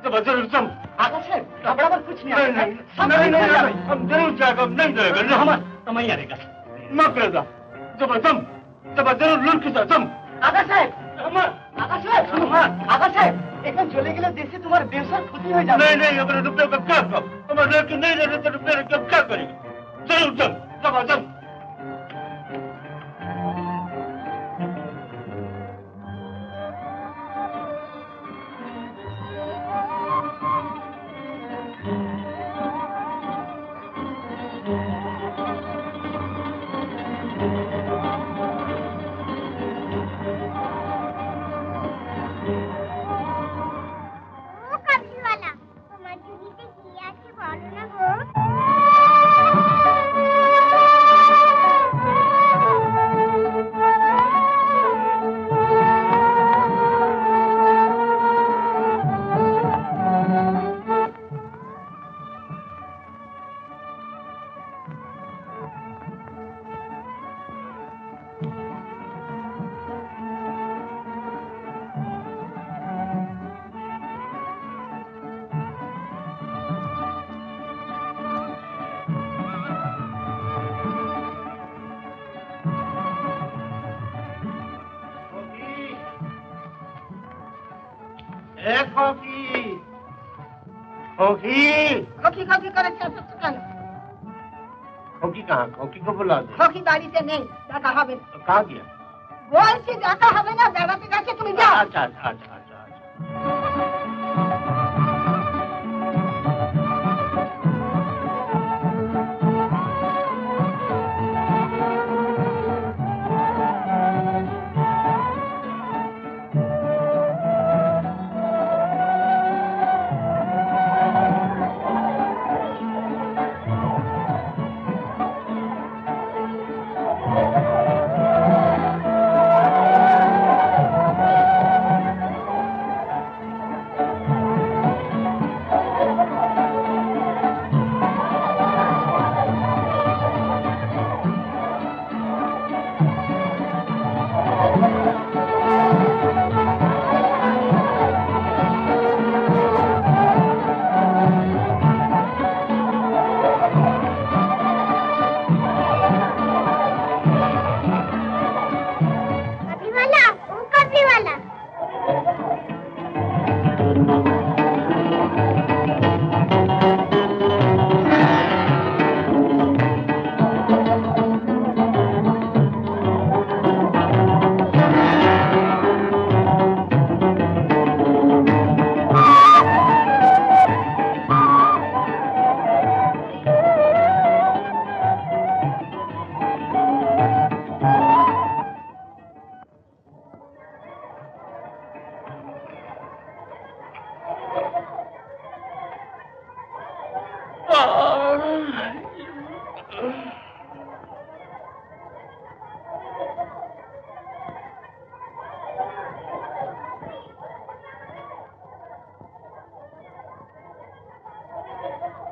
सब जरूर सब आगा साहब कपड़ा पर कुछ नहीं नहीं हम जरूर जाएगा नहीं जाएगा रहमत तमैया रहेगा न करेगा जब जरूर लूर खिंचा जम আগা সাহেব এখন চলে গেলে দেশে তোমার ব্যবসার ক্ষতি হয়ে যাবে नहीं अगर रुपये का क्या कब हमारे लड़के नहीं रहे तो रुपये का क्या करेगा जरूर जम खोखी करे কেন खोकी कहाँ खोकी को बुला दे खोखी বাড়িতে নেই দেখা হবে না कहाँ गया বলছি দেখা হবে না বেড়াতে গেছে তুমি যাও अच्छा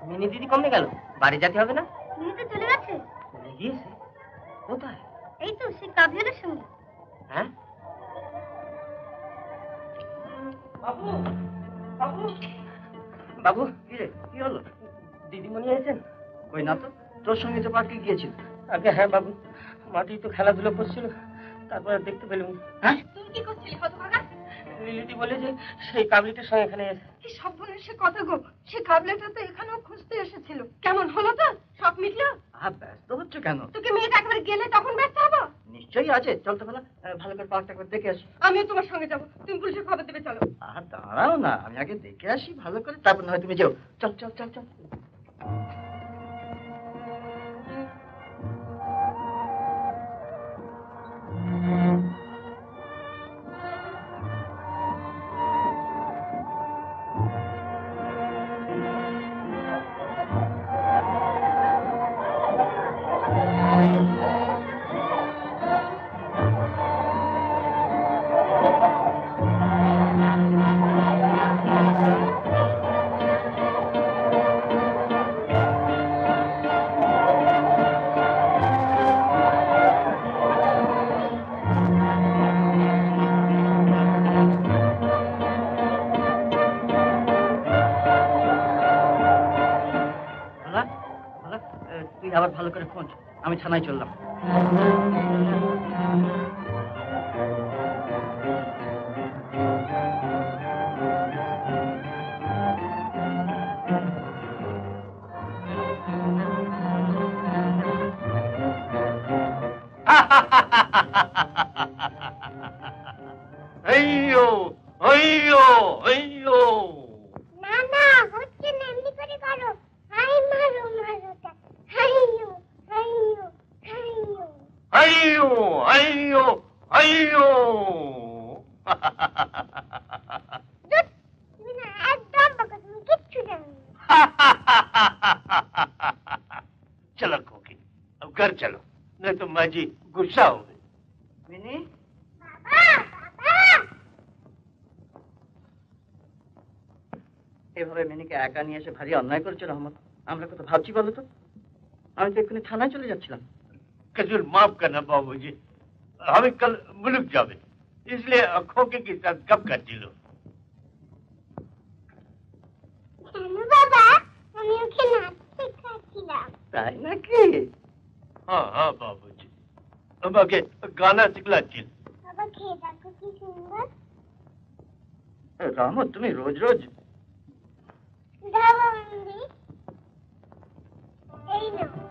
মিনি দিদি কমে গেল, বাড়ি যেতে হবে না? তুমি তো চলে গেছে। চলে গিয়েছে? কোথায়? এই তো সে কাবিলের সঙ্গে। হ্যাঁ বাবু, বাবু, বাবু, কি রে, কি হলো? দিদিমণি এসেছেন? কই না তো, তোর সঙ্গে তো পার্কে গিয়েছিল। আগে হ্যাঁ বাবু, মাটি তো খেলাধুলো করছিল, তারপরে দেখতে পেলাম। হ্যাঁ, তুমি কি করছিলি হতভাগা? লিলিটি বলে যে সেই কাবলিটার সঙ্গে এখানে এসে। কি সর্বনাশ সে কথা গো, সে কাবলেটা তো এখানেও খুঁজতে এসেছিল। কেমন হলো তো, সব মিটলো? ব্যস্ত হচ্ছে কেন? তোকে মেয়েটা একবার গেলে তখন ব্যস্ত হবো। নিশ্চয়ই আছে, চল তো বলা, ভালো করে পার্কটা করে দেখে আসি। আমিও তোমার সঙ্গে যাবো, তুমি পুলিশের খবর দেবে, চলো। দাঁড়াও না, আমি আগে দেখে আসি ভালো করে, তারপর না হয় তুমি যাও। চল চল চল চল। তুই আবার ভালো করে খোঁজ, আমি থানায় চললাম। अय्यो अय्यो अय्यो না না হচ্ছে না, এমনি করে করো। হাই মারো মারো তা। হাইয়ো হাইয়ো হাইয়ো। अय्यो अय्यो अय्यो ধুৎ, তুমি না একদম বকা, তুমি কিচ্ছু জানো না। चलो खोकी, अब घर चलो, नहीं तो माँ जी गुस्सा हो गई। মিনি, বাবা বাবা। এভাবে মিনিকে একা নিয়ে এসে ভারী অন্যায় করেছো রহমত। আমরা কত ভাবছি বলো তো, আমি তো এক্ষুনি থানায় চলে যাচ্ছিলাম। कसूर माफ करना बाबूजी, हमें कल मुल्क जावे, इसलिए खोके के साथ गप कर दिलो। কেন বাবা, আমি ওকে নাচ শেখাচ্ছিলাম। তাই নাকি? हाँ हाँ बाबूजी, अब आगे गाना सिखला चिल। বাবা খেয়ে দেখো কি সুন্দর। রহমত, তুমি রোজ রোজ দাও বন্ধু, এই নাও।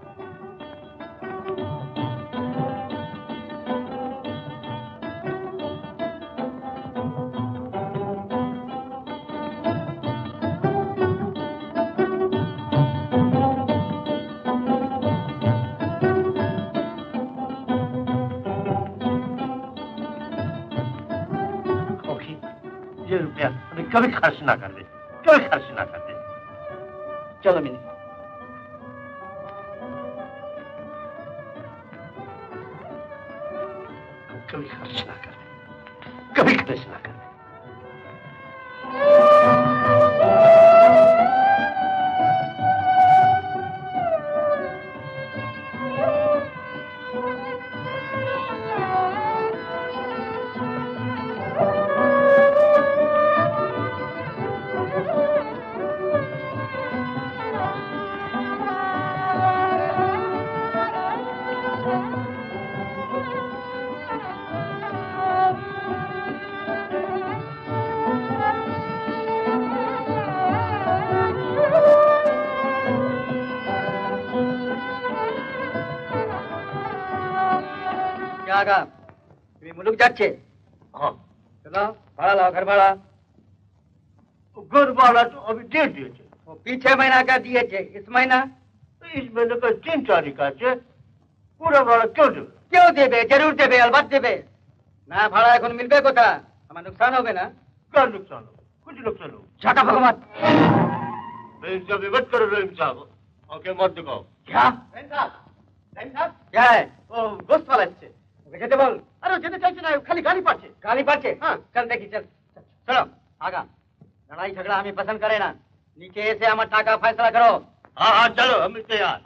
खोकी, ये रुपया हमें कभी खर्च ना कर दे, कभी खर्च ना कर दे। চলো মিনি। कभी खर्च ना कर दे, कभी खर्च ना कर दे। আগা, তুমি মুলুক যাচ্ছে? हाँ, चलो भाड़ा लाओ, घर भाड़ा। घर वाला तो अभी दे दिए थे, वो पीछे महीना का दिए थे, इस महीना इस महीने का 3 तारीख का से पूरा वाला क्यों दे? क्यों देबे? जरूर देबे, अलबत देबे ना। भाड़ा এখন মিলবে কোথা? আমার নুকসান হবে না? क्या नुकसान हो? कुछ नुकसान हो? ছাটা ভগবান। बेइंसाफी मत करो रहीम साहब, आंखें मत दिखाओ। क्या? क्या है? वो गोश्त वाला है। ওকে যেতে বল। अरे जेते चाहते ना खाली गाली पाचे। गाली पाचे? हाँ। चल देखी, चल चलो आगा। लड़ाई झगड़ा हमें पसंद करे ना। नीचे से আমার টাকা फैसला करो। हाँ हाँ चलो हम तैयार।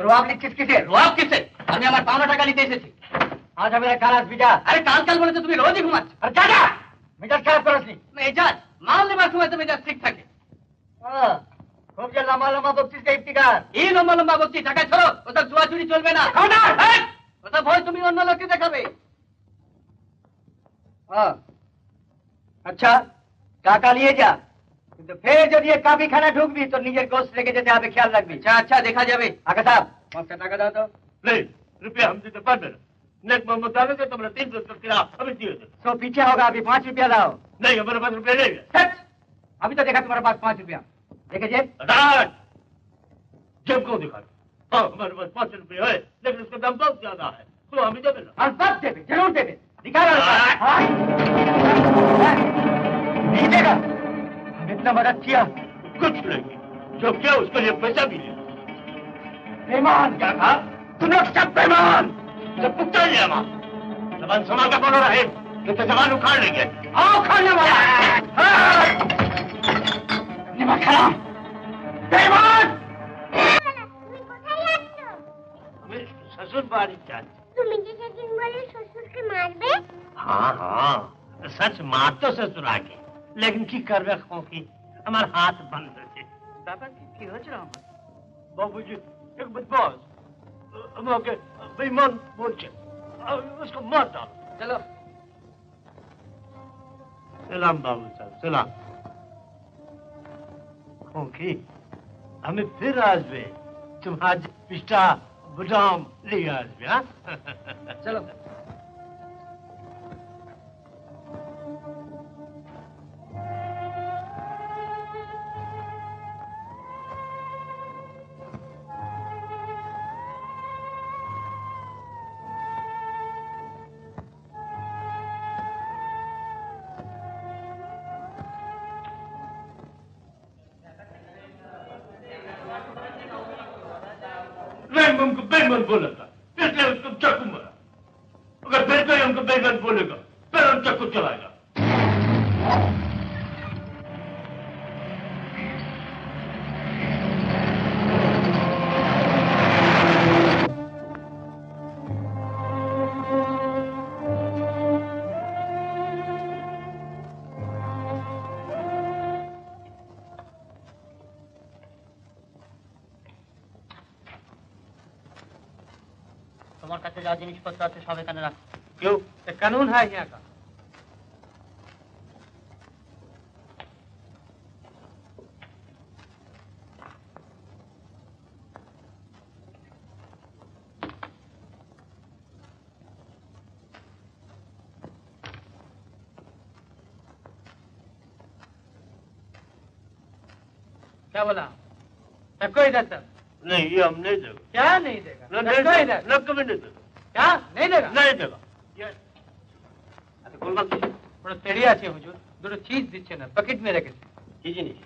রোয়াব নিচ্ছিস কিসে? রোয়াব কিসে? আমি আমার পাওনা টাকা নিতে এসেছি। আজ আমি কাল আসবি যা। আরে কাল কাল বলে তো তুমি রোজই ঘুমাচ্ছ। আরে যা মেজাজ খারাপ করসনি। মেজাজ মাল দেবার সময় তো মেজাজ ঠিক থাকে। খুব যে লম্বা লম্বা বকছিস কে ইফতিকার? এই লম্বা লম্বা বকছিস, টাকা ছাড়ো। ওটা জুয়া চুরি চলবে না। ওটা ভয় তুমি অন্য লোককে দেখাবে। अच्छा টাকা নিয়ে যা, কিন্তু ফের যদি কাবি খানা ঢুকবি তো নিজের গোশ রেখে যেতে হবে, খেয়াল রাখবি। আচ্ছা আচ্ছা দেখা যাবে। আগে সাহেব 500 টাকা দাও তো। नहीं रुपया हम देते पार्टनर नेक मोहम्मद डाले थे तुमने 300 कर किया अभी दिए थे। सो पीछे होगा, अभी 5 रुपया लाओ। नहीं हमारे पास रुपया नहीं है। अभी तो देखा तुम्हारे पास 5 रुपया। देखे जेब? जेब को दिखा। हाँ हमारे पास 5 रुपया है, लेकिन उसका दाम बहुत ज्यादा है, तो हमें देवे ना। और सब देवे, जरूर देवे। दिखा रहा नहीं देगा। हम इतना मदद किया, कुछ नहीं, जो किया उसके लिए पैसा भी लिया। बेईमान क्या था? तुम लोग सब बेईमान। जब पुख्ता ही है माँ, जबान संभाल कर बोलो रहे, नहीं तो जबान उखाड़ लेंगे। आओ खाने वाला। निमक खराब, बेईमान। ससुर बाड़ी जाते। তুমি যে সেদিন বলে শ্বশুরকে মারবে? हाँ हाँ सच मार तो ससुर आके, लेकिन की करवे खोखी हमारे हाथ बंद थे। दादाजी की हो रहा हूँ। बाबूजी एक बदमाश मौके बेईमान बोल के उसको मार डालो। चलो सलाम बाबू साहब सलाम। खोखी हमें फिर आज में तुम आज पिस्ता बादाम ले आज में। हाँ चलो हमको बेईमान बोला था, इसलिए उसको चाकू मारा। अगर फिर कोई हमको बेईमान बोलेगा फिर हम चाकू चलाएगा। তোমার কাছে যা জিনিসপত্র আছে সব এখানে রাখো। क्यों? ये कानून है यहाँ का। क्या बोला? कोई देता नहीं ये हम नहीं देगा। क्या नहीं देगा? नहीं देगा, न कभी नहीं देगा। क्या नहीं देगा? नहीं देगा। আচ্ছা গোলমাল পুরো তেড়ি আছে হুজুর, দুটো চিজ দিচ্ছে না, পকেট মে রেখেছে। কি জিনিস?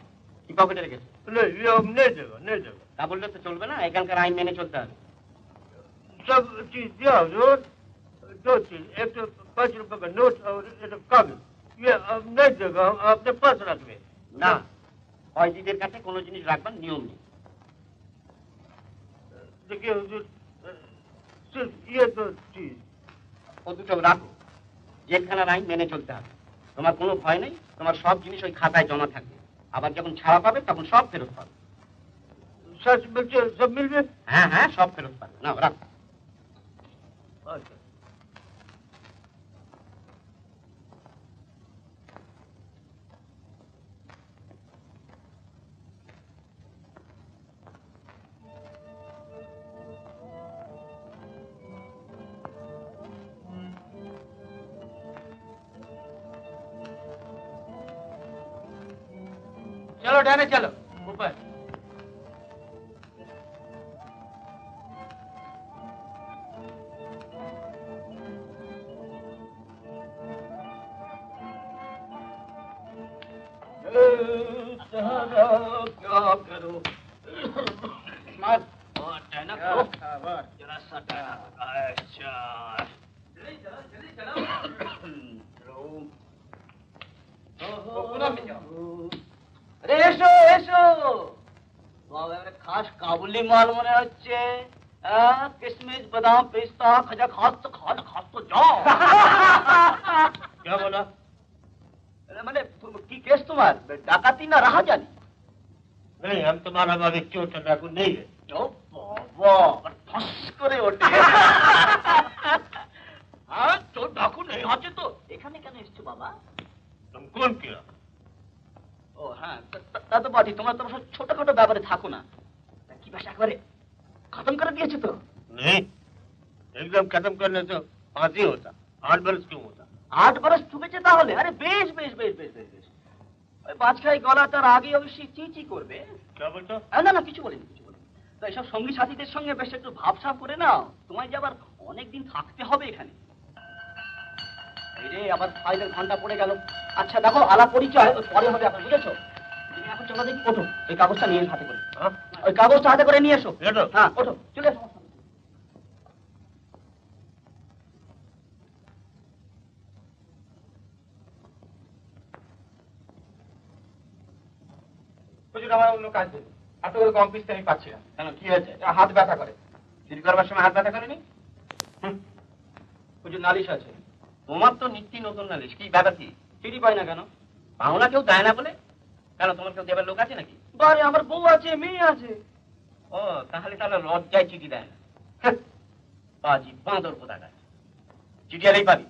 কি পকেটে রেখেছে? नहीं ये हम नहीं देगा, नहीं देगा। তা বললে তো চলবে না, এখানকার আইন মেনে চলতে হবে। सब चीज दिया हुजूर, दो चीज, एक तो 5 रुपए का नोट और एक कागज, ये अब नहीं देगा, हम अपने पास रख ले। না, কয়েদিদের কাছে কোনো জিনিস রাখবার নিয়ম নেই। देखिए हुजूर, सिर्फ ये दो चीज। ও দুটো রাখো, জেলখানার আইন মেনে চলতে হবে। তোমার কোনো ভয় নেই, তোমার সব জিনিস ওই খাতায় জমা থাকবে। আবার যখন ছাড়া পাবে তখন সব ফেরত পাবে। सच बच्चे सब मिल गए। হ্যাঁ হ্যাঁ সব ফেরত পাবে। না রাখো। अच्छा चलो डाने चलो ऊपर। क्या करो मत टहना करो जरा सा टहना। अच्छा जल्दी चलो আরে এসো এসো, খাস কাবুলি মাল মনে হচ্ছে। किशमिश बादाम पिस्ता खजा खास तो जाओ। क्या बोला? मैंने की केस तुम्हार डाकाती ना रहा जानी? नहीं, हम तुम्हारा भाभी चोर डाकू नहीं है। ओ बाबा फंस करे ওঠে। हाँ चोर डाकू नहीं আছে তো এখানে কেন এসছো বাবা? तुम कौन किया? ও হ্যাঁ তা তো বাটি, তোমরা তো ছোটখাটো ব্যাপারে থাকো না। কি ভাষা একবারে खत्म कर दिया तो? नहीं, एकदम खत्म करने से फांसी होता। 8 बरस क्यों होता? 8 बरस ঢুকেছে তাহলে? আরে বেশ বেশ বেশ বেশ বেশ বেশ। ওই বাজখাই গলাটার আগে অবশ্যই চিচি করবে। क्या बोलते हो? না না কিছু বলিনি কিছু বলিনি। তো এইসব সঙ্গী সাথীদের সঙ্গে বেশ একটু ভাবসাব করে নাও, তোমায় যে আবার অনেকদিন থাকতে হবে এখানে। এই রে আবার ফাইলের ঘন্টা পড়ে গেল। আচ্ছা দেখো আলাপ পরিচয় পরে হবে, আপনি বুঝেছো? তুমি এখন চলো দেখি, ওঠো এই কাগজটা নিয়ে হাতে করে। ওই কাগজটা হাতে করে নিয়ে এসো। হ্যাঁ ওঠো চলে এসো। হুজুর আমার অন্য কাজ দেবে, এতগুলো কম পিসতে আমি পাচ্ছি না। কেন কি হয়েছে? হাত ব্যথা করে। চুরি করবার সময় হাত ব্যথা করেনি? হুজুর নালিশ আছে। তোমার তো নিত্য নতুন নালিশ, কি ব্যাপার কি? চিঠি পাই না কেন? পাওনা কেউ দেয় না বলে? কেন তোমার কেউ দেবার লোক আছে নাকি? বারে আমার বউ আছে, মেয়ে আছে। ও তাহলে তাহলে লজ্জায় চিঠি দেয় না। বাজি বাঁদর কোথাকার, চিঠি আলেই পাবি।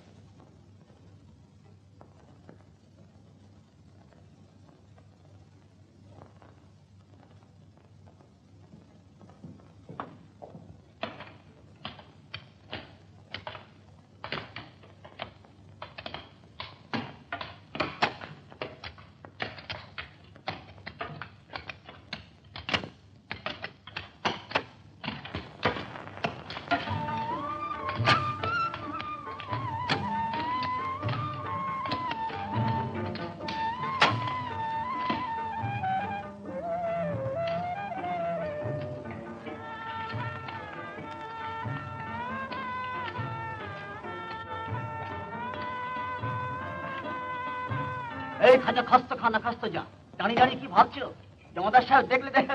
এই খাজা খাস্তো খানা খাস্তো যা, দাঁড়িয়ে দাঁড়িয়ে কি ভাবছো? জমাদার সাহেব দেখলে দেখ।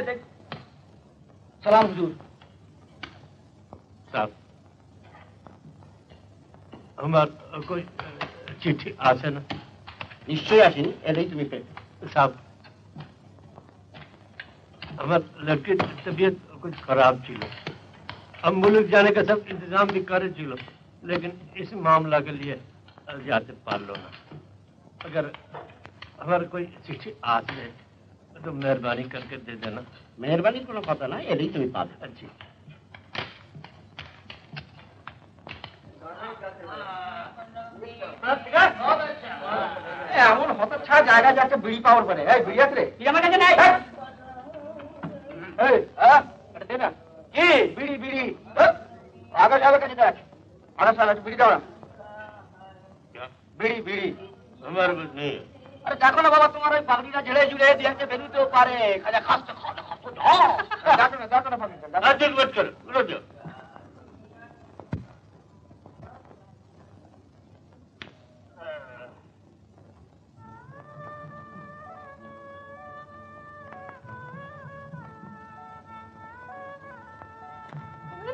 সালাম হুজুর। साहब, हमार कोई चिट्ठी आसे ना? নিশ্চয়ই আসেনি, এলেই তুমি পেয়ে। साहब, हमार लड़की की तबीयत कुछ खराब थी। हम मुल्क जाने का सब इंतजाम भी करे थी, लेकिन इस मामला के लिए जाते पार लो ना। अगर हमारे कोई चिट्ठी आसे तो मेहरबानी करके दे देना। মেহরবানির কোনো কথা না, এলেই তুমি পাবে। अच्छी এমন হতচ্ছাড়া জায়গা যাচ্ছে বিড়ি পাওয়ার পরে। এই বিড়ি আছে রে? কি আমার কাছে নাই? এই এটা দে না। কি বিড়ি বিড়ি? আগে সাহেবের কাছে দেখ। আগে সাহেব বিড়ি দাও না। क्या? বিড়ি বিড়ি। हमारे पास नहीं है। আরে দেখো না বাবা, তোমার ওই পাগড়িটা ঝেড়ে ঝুড়ে দিয়েছে, বেরোতেও পারে। খাজা খাস্তো খানা খাস্তো দেখো না পাগড়িটা, দেখো। अर्जुन मत करो, उठो जाओ।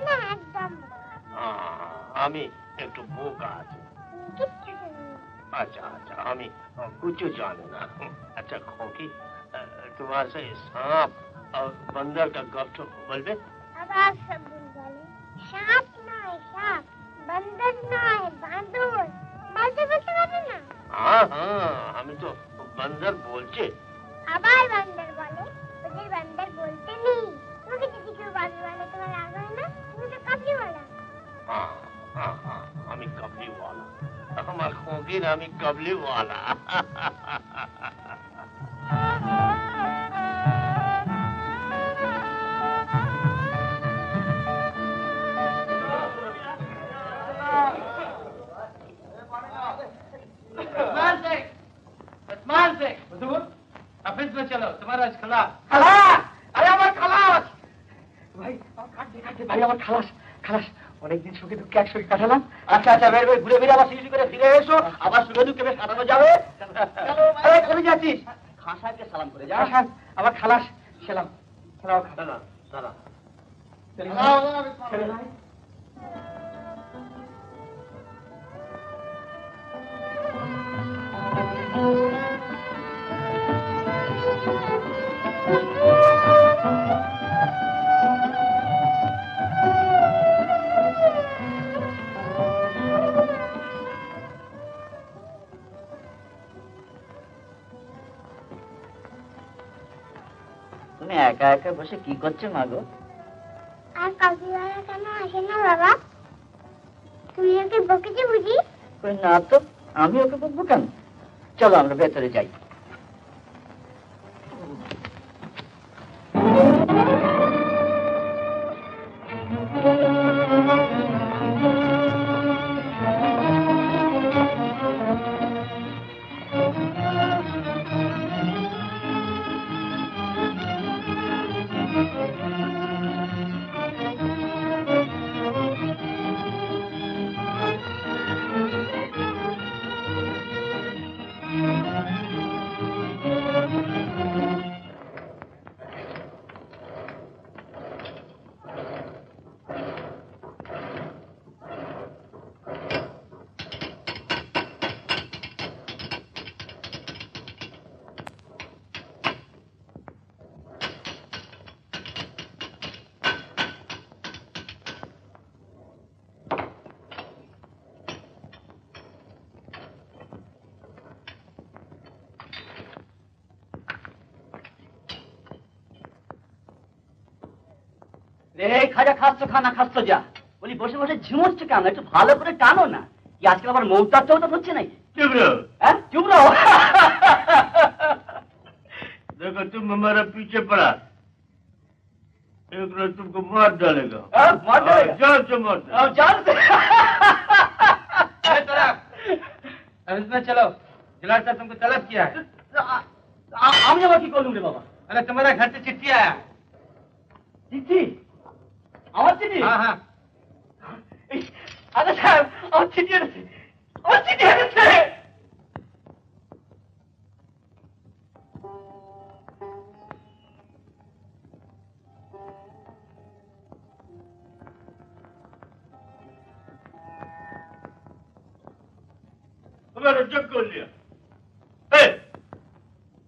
না একদম আমি একটু বোকা আছি। কিচ্ছু জানি না। अच्छा अच्छा, আমি कुछ জানি না। अच्छा खोकी, तुम्हारे से सांप और बंदर का गप बोलबे? আবার সব ভুল বলে। সাপ নয় সাপ, বান্দর নয় বাঁদর। বলতে পারবে না? हाँ हाँ, আমি তো बंदर বলছে। আবার বান্দর বলে, ওদের বান্দর বলতে নেই। তোমাকে যদি কেউ বান্দর বলে তোমার রাগ হয় না? তুমি তো কাবলিওয়ালা। हाँ हाँ हाँ, আমি কবলি वाला। আমার खोकी না, আমি কবলি वाला। অফিস में चलो, तुम्हारा आज खलास। खलास? अरे আমার খালাস। ভাই আমার কাটতে ভাই আমার খালাস খালাস। অনেকদিন সুখে দুঃখে একসঙ্গে কাটালাম। আচ্ছা আচ্ছা, বের বের ঘুরে ফিরে আবার শিশু করে ফিরে এসো, আবার সুখে দুঃখে বেশ কাটানো যাবে। চলে যাচ্ছিস? খান সাহেবকে সালাম করে যা। আবার খালাস সেলাম। তুমি একা একা বসে কি করছো মা গো? আর কাকিমারা কেন আসে না বাবা? তুমি ওকে বকেছো বুঝি? কই না তো, আমি ওকে বলবো কেন? চলো আমরা ভেতরে যাই। খাজা খাচ্ছ খানা খাচ্ছ যা বলি, বসে বসে ঝিমোচ্ছ কেন? একটু ভালো করে টানো না। কি আজকাল আবার মৌতার চৌতা হচ্ছে নাকি? चुप रहो। चुप रहो। देखो तुम हमारा पीछे पड़ा, एक रोज तुमको मार डालेगा। मार डालेगा? जान से मार डालेगा। जान से। अब इसमें चलो, जिलार साहब तुमको तलब किया है। আমি আবার কি করলুম রে বাবা? अरे तुम्हारा घर से चिट्ठी आया। চিঠি? আমার চিঠি? हाँ हाँ। আরে সাহেব, আমার চিঠি এনেছে, আমার চিঠি এনেছে। हमारा जग खोल लिया,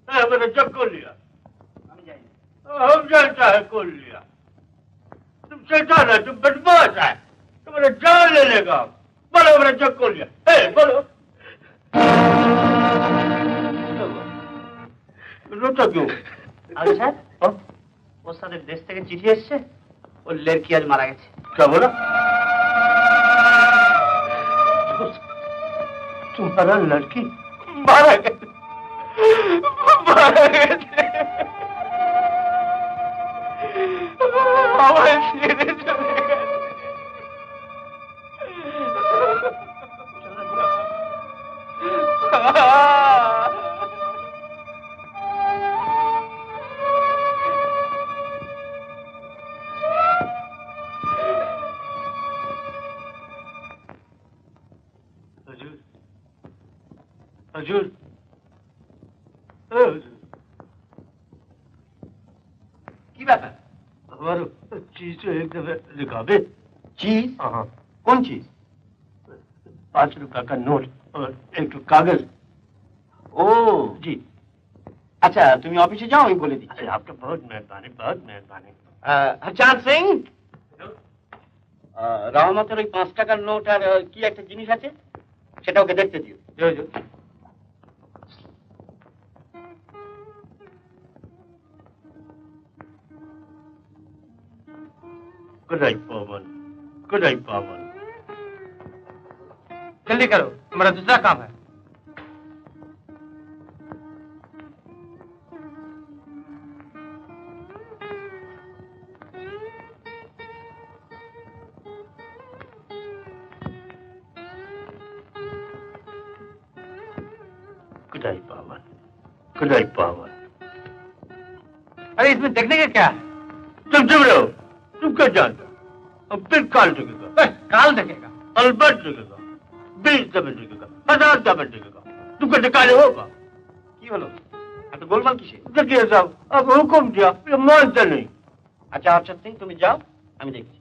हमारा जग खोल लिया। हम जानता है खोल लिया। तुम शैतान है, तुम बदमाश है, तुम्हारा जान ले लेगा। बोलो हमारा जग खोल लिया, बोलो। रोता क्यों? আরে সাহেব, ওর সাথে দেশ থেকে চিঠি এসছে, ওর লেরকি আজ মারা গেছে। क्या बोला? तुम्हारा लड़की मारा गया? मारा गया? हमारे सीने चले गए। हजूर, কি ব্যাপার? हमारा चीज तो एक दफे दिखावे। चीज? हाँ, কোন চিজ? 5 रुपए का नोट और एक कागज। ও जी। আচ্ছা, তুমি অফিসে যাও, আমি বলে দিচ্ছি। अरे आपका बहुत मेहरबानी, बहुत मेहरबानी। চাঁদ সিং, রহমতের ওই 5 টাকার নোট আর কি একটা জিনিস আছে, সেটা ওকে দেখতে দিও। गुडाई पवन, गुडाई पवन। जल्दी करो, हमारा दूसरा काम है। गुडाई पवन, गुडाई पवन। अरे इसमें देखने का क्या है? तुम चुप रहो, तुम क्या जानते हो? फिर काल टिकेगा। काल देखेगा? अलबत्त टिकेगा। 20 दफे टिकेगा, 1000 दफे टिकेगा। तू कैसे काले होगा? কি হলো, এত গোলমাল কিসে? देखिए साहब, अब हुक्म दिया, ये मानते नहीं। আচ্ছা আরশাদ সিং, তুমি যাও, আমি দেখছি।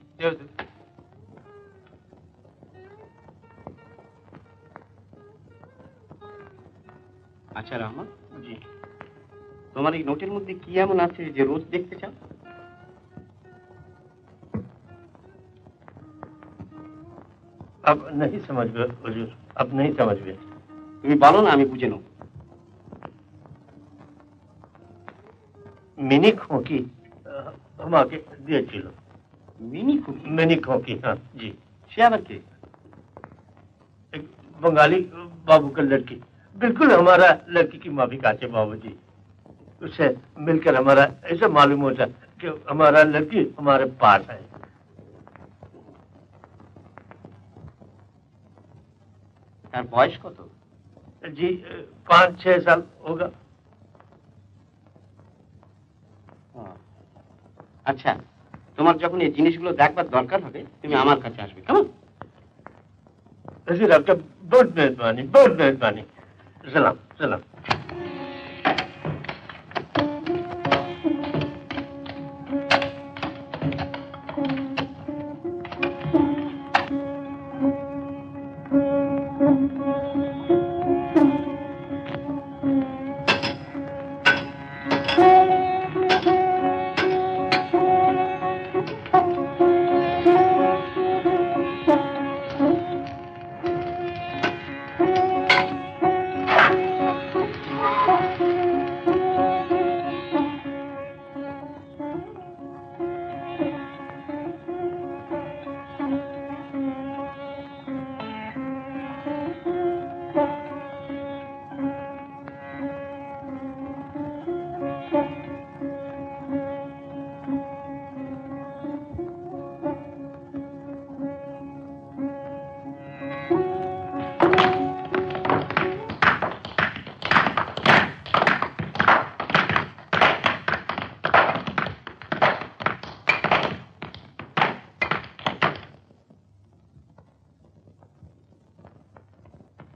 আচ্ছা রহমান जी, তোমার এই নোটের মধ্যে কি এমন আছে যে রোজ দেখতে চাও? अब नहीं समझ गए हुजूर, अब नहीं समझ गए। তুমি বলো না, আমি বুঝে নেব। मिनी खोकी हम आके दिए किलो। মিনি খুকি? मिनी खोकी, हाँ जी। সে আবার কে? एक बंगाली बाबू का लड़की, बिल्कुल हमारा लड़की की माफी काटे बाबू जी। उससे मिलकर हमारा ऐसा मालूम होता कि हमारा लड़की हमारे पास है। তার বয়স কত? जी 5-6 साल होगा। আচ্ছা, তোমার যখন এই জিনিসগুলো দেখবার দরকার হবে তুমি আমার কাছে আসবে, কেমন? हजूर आपका बहुत मेहरबानी, बहुत मेहरबानी। सलाम सलाम।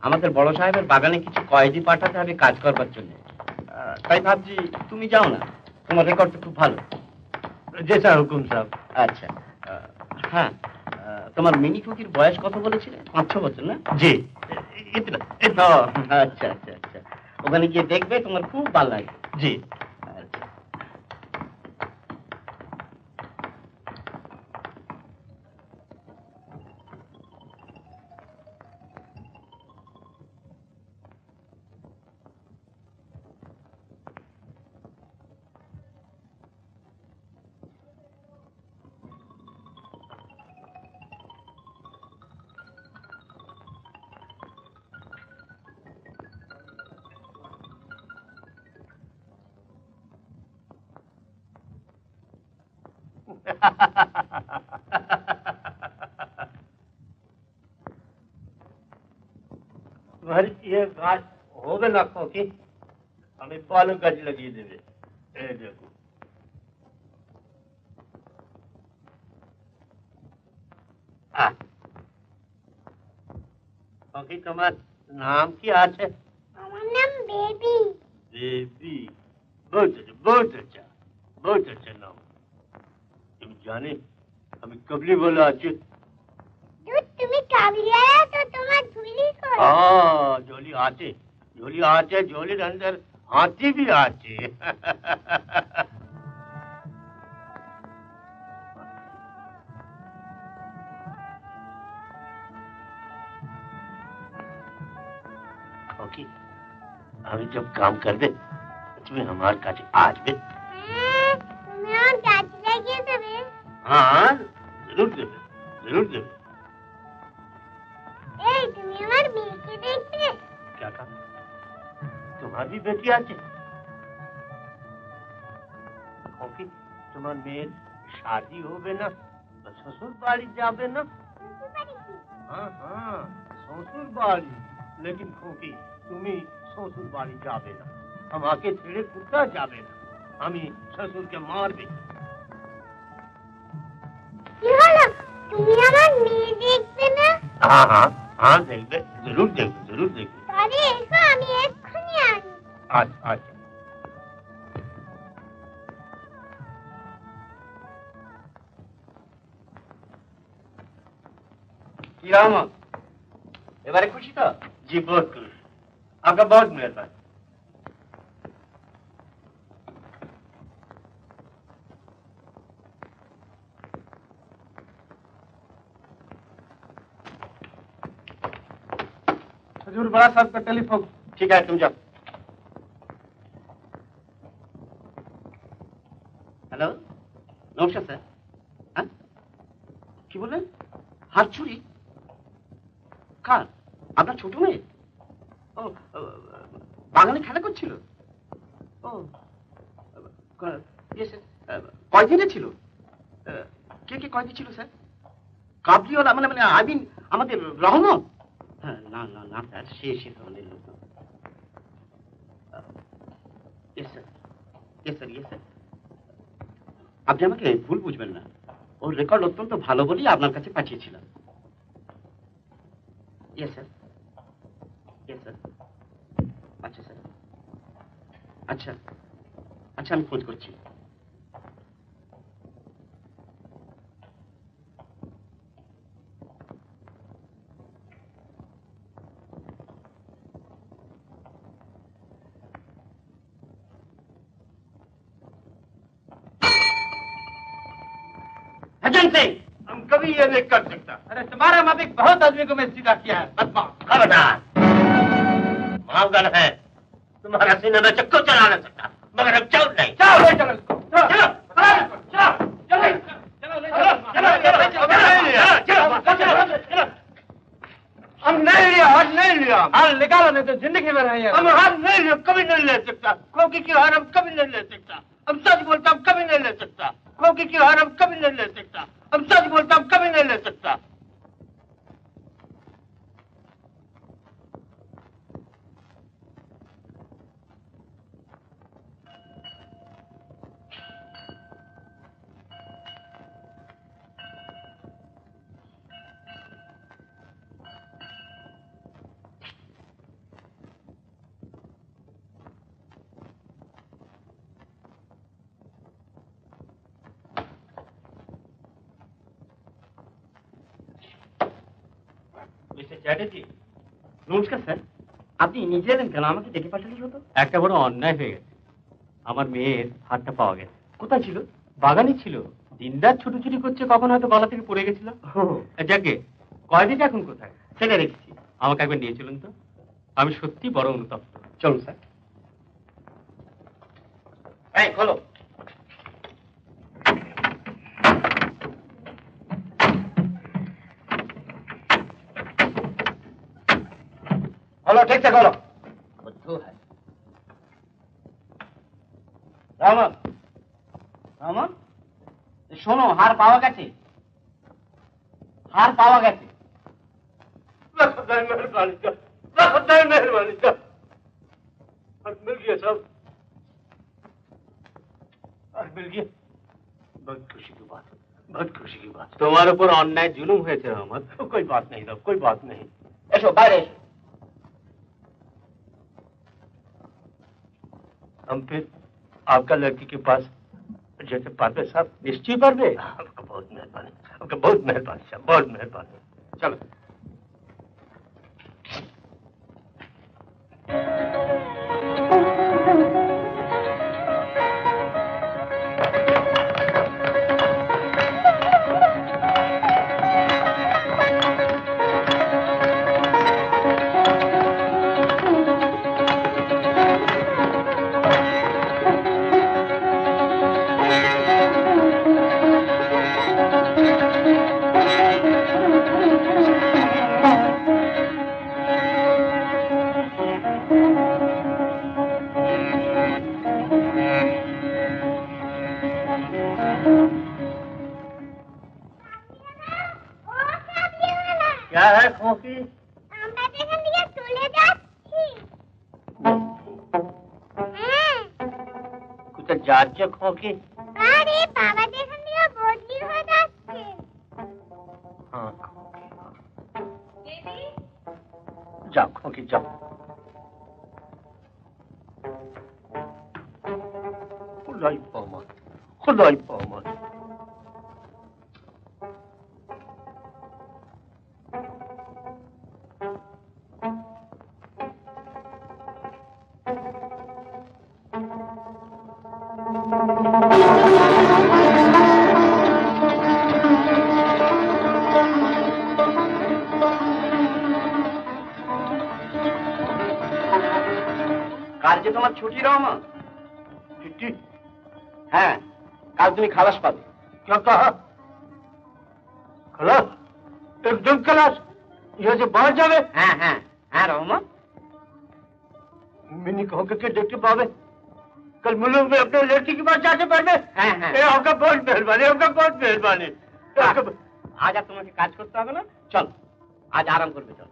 আমাদের বড় সাহেবের বাগানে কিছু কয়েদি পাঠাতে হবে কাজ করবার জন্য, তাই ভাবছি তুমি যাও না, তোমার রেকর্ড খুব ভালো। जैसा हुकुम साहब। আচ্ছা, হ্যাঁ, তোমার মিনি খুকির বয়স কত বলেছিলে? 5-6 বছর না? जी इतना ও, আচ্ছা আচ্ছা আচ্ছা, ওখানে গিয়ে দেখবে, তোমার খুব ভালো লাগবে। जी। আচ্ছা। तुम्हारी ये घास होवे ना खोकी, हमें पालू गज लगी देवे। ए देखो खोकी, तुम्हार नाम क्या है? আমার নাম বেবি। बेबी, बहुत अच्छा, बहुत अच्छा, बहुत अच्छा नाम। तुम जाने हमें कबली बोला अच्छे। তুমি কাবলিয়া তো তোমার ঝুলি কই? हाँ, झोली आते, झोली अंदर हाथी भी आते। ओके, हम जब काम कर दे तुम्हें हमारे काছে আসবে। তুমি আমার কাছে লাগিয়ে দেবে? हाँ, जरूर देवे, जरूर देवे। এই তুমি আমার মেয়েকে দেখবে? क्या कहा? तुम्हारी भी बेटी आते? ओके, तुम्हार मेয়ের शादी होवे ना, तो ससुर बाड़ी जावे ना। हाँ हाँ, ससुर बाड़ी। लेकिन खोकी তুমি শ্বশুর বাড়ি যাবে না, আমাকে ছেড়ে কোথাও যাবে না, আমি শ্বশুরকে মারবে। কি হলো? তুমি আমার মেয়ে দেখবে না? हाँ हाँ हाँ देखते जरूर देखते जरूर देखते। তাহলে এসো আমি এক্ষুনি আনি। आज आज কি রাম এবারে খুশি তো? जी बहुत खुश, आपका बहुत मेहरबानी। हजूर बड़ा साहब का टेलीफोन। ठीक है तुम जाओ। হ্যালো নমস্কার স্যার। হ্যাঁ কি বললেন? হাত চুরি? কার? আপনার ছোট মেয়ে? ও বাগানে খেলা করছিল? ও কয়দিনে ছিল? কে কে কয়দিন ছিল স্যার? কাবলিওয়ালা মানে মানে আই মিন আমাদের রহমত? হ্যাঁ না না না স্যার সে ধরনের লোক না। Yes sir yes sir yes sir. আপনি আমাকে ভুল বুঝবেন না, ওর রেকর্ড অত্যন্ত ভালো বলেই আপনার কাছে পাঠিয়েছিলাম। Yes sir yes sir. আচ্ছা স্যার আচ্ছা আচ্ছা আমি খোঁজ করছি। हम कभी ये नहीं कर सकता। अरे तुम्हारा माफिक बहुत आदमी को मैं सीधा किया है। बदमाश खबरदार, मावगन है, तुम्हारा सीने में चक्कर चला नहीं सकता, मगर अब चल नहीं। चलो ले चलो इसको, चलो चलो हम नहीं लिया, हाथ नहीं लिया। हाल निकालो नहीं तो जिंदगी में रहेंगे। हम हाथ नहीं लिया, कभी नहीं ले सकता। खोकी की हार हम कभी नहीं ले सकता। हम सच बोलता हम कभी नहीं ले सकता। खोकी की हार हम कभी नहीं ले सकता। हम सच बोलता हम कभी नहीं ले सकता। চ্যাটার্জি নমস্কার স্যার, আপনি নিজে এলেন কেন? আমাকে ডেকে পাঠালেই হতো। একটা বড় অন্যায় হয়ে গেছে। আমার মেয়ের হাতটা পাওয়া গেছে। কোথায় ছিল? বাগানে ছিল, দিনরাত ছুটোছুটি করছে, কখন হয়তো গলা থেকে পড়ে গেছিল। যাকে কয়দিন এখন কোথায়? ছেলে রেখেছি। আমাকে একবার নিয়ে চলুন তো, আমি সত্যি বড় অনুতপ্ত। চলুন স্যার। এই খোলো। खोलो ठीक से खोलो। बुद्धू है। रामन रामन শোনো, হার পাওয়া গেছে, হার পাওয়া গেছে। मेहरबानी का, मेहरबानी का, मिल गया सब, मिल गया। बहुत खुशी की बात, बहुत खुशी की बात। तुम्हारे ऊपर अन्याय जुलूम हुए थे रहमत। कोई बात नहीं रब, कोई बात नहीं। এসো বাইরে এসো। हम फिर आपका लड़की के पास जैसे पाते साहब निश्चय कर दे। आपका बहुत मेहरबानी, आपका बहुत मेहरबानी साहब, बहुत मेहरबानी। चलो क्या है खोकी? আমরা তো এখান থেকে চলে যাচ্ছি। হ্যাঁ। कुछ जांच खोकी? আরে বাবা তো এখান থেকে বদলি হয়ে যাচ্ছে। हाँ जाओ खोकी जाओ। खुदाई पामान, खुदाई पामान। কাল যে তোমার ছুটি রহমান? छुट्टी হ্যাঁ, কাল তুমি খালাস পাবে। क्या कहा? खलास? एकदम खलास? यहाँ से बाहर जावे? হ্যাঁ হ্যাঁ হ্যাঁ রহমান। मिनी कहोगे कि देखते पावे कल मुल्क में अपने लड़की के पास जाके बैठे। হ্যাঁ হ্যাঁ ए आपका बहुत मेहरबानी, आपका बहुत मेहरबानी। आपका- আজ আর তোমাকে কাজ করতে হবে না, চল আজ আরাম করবে, চল।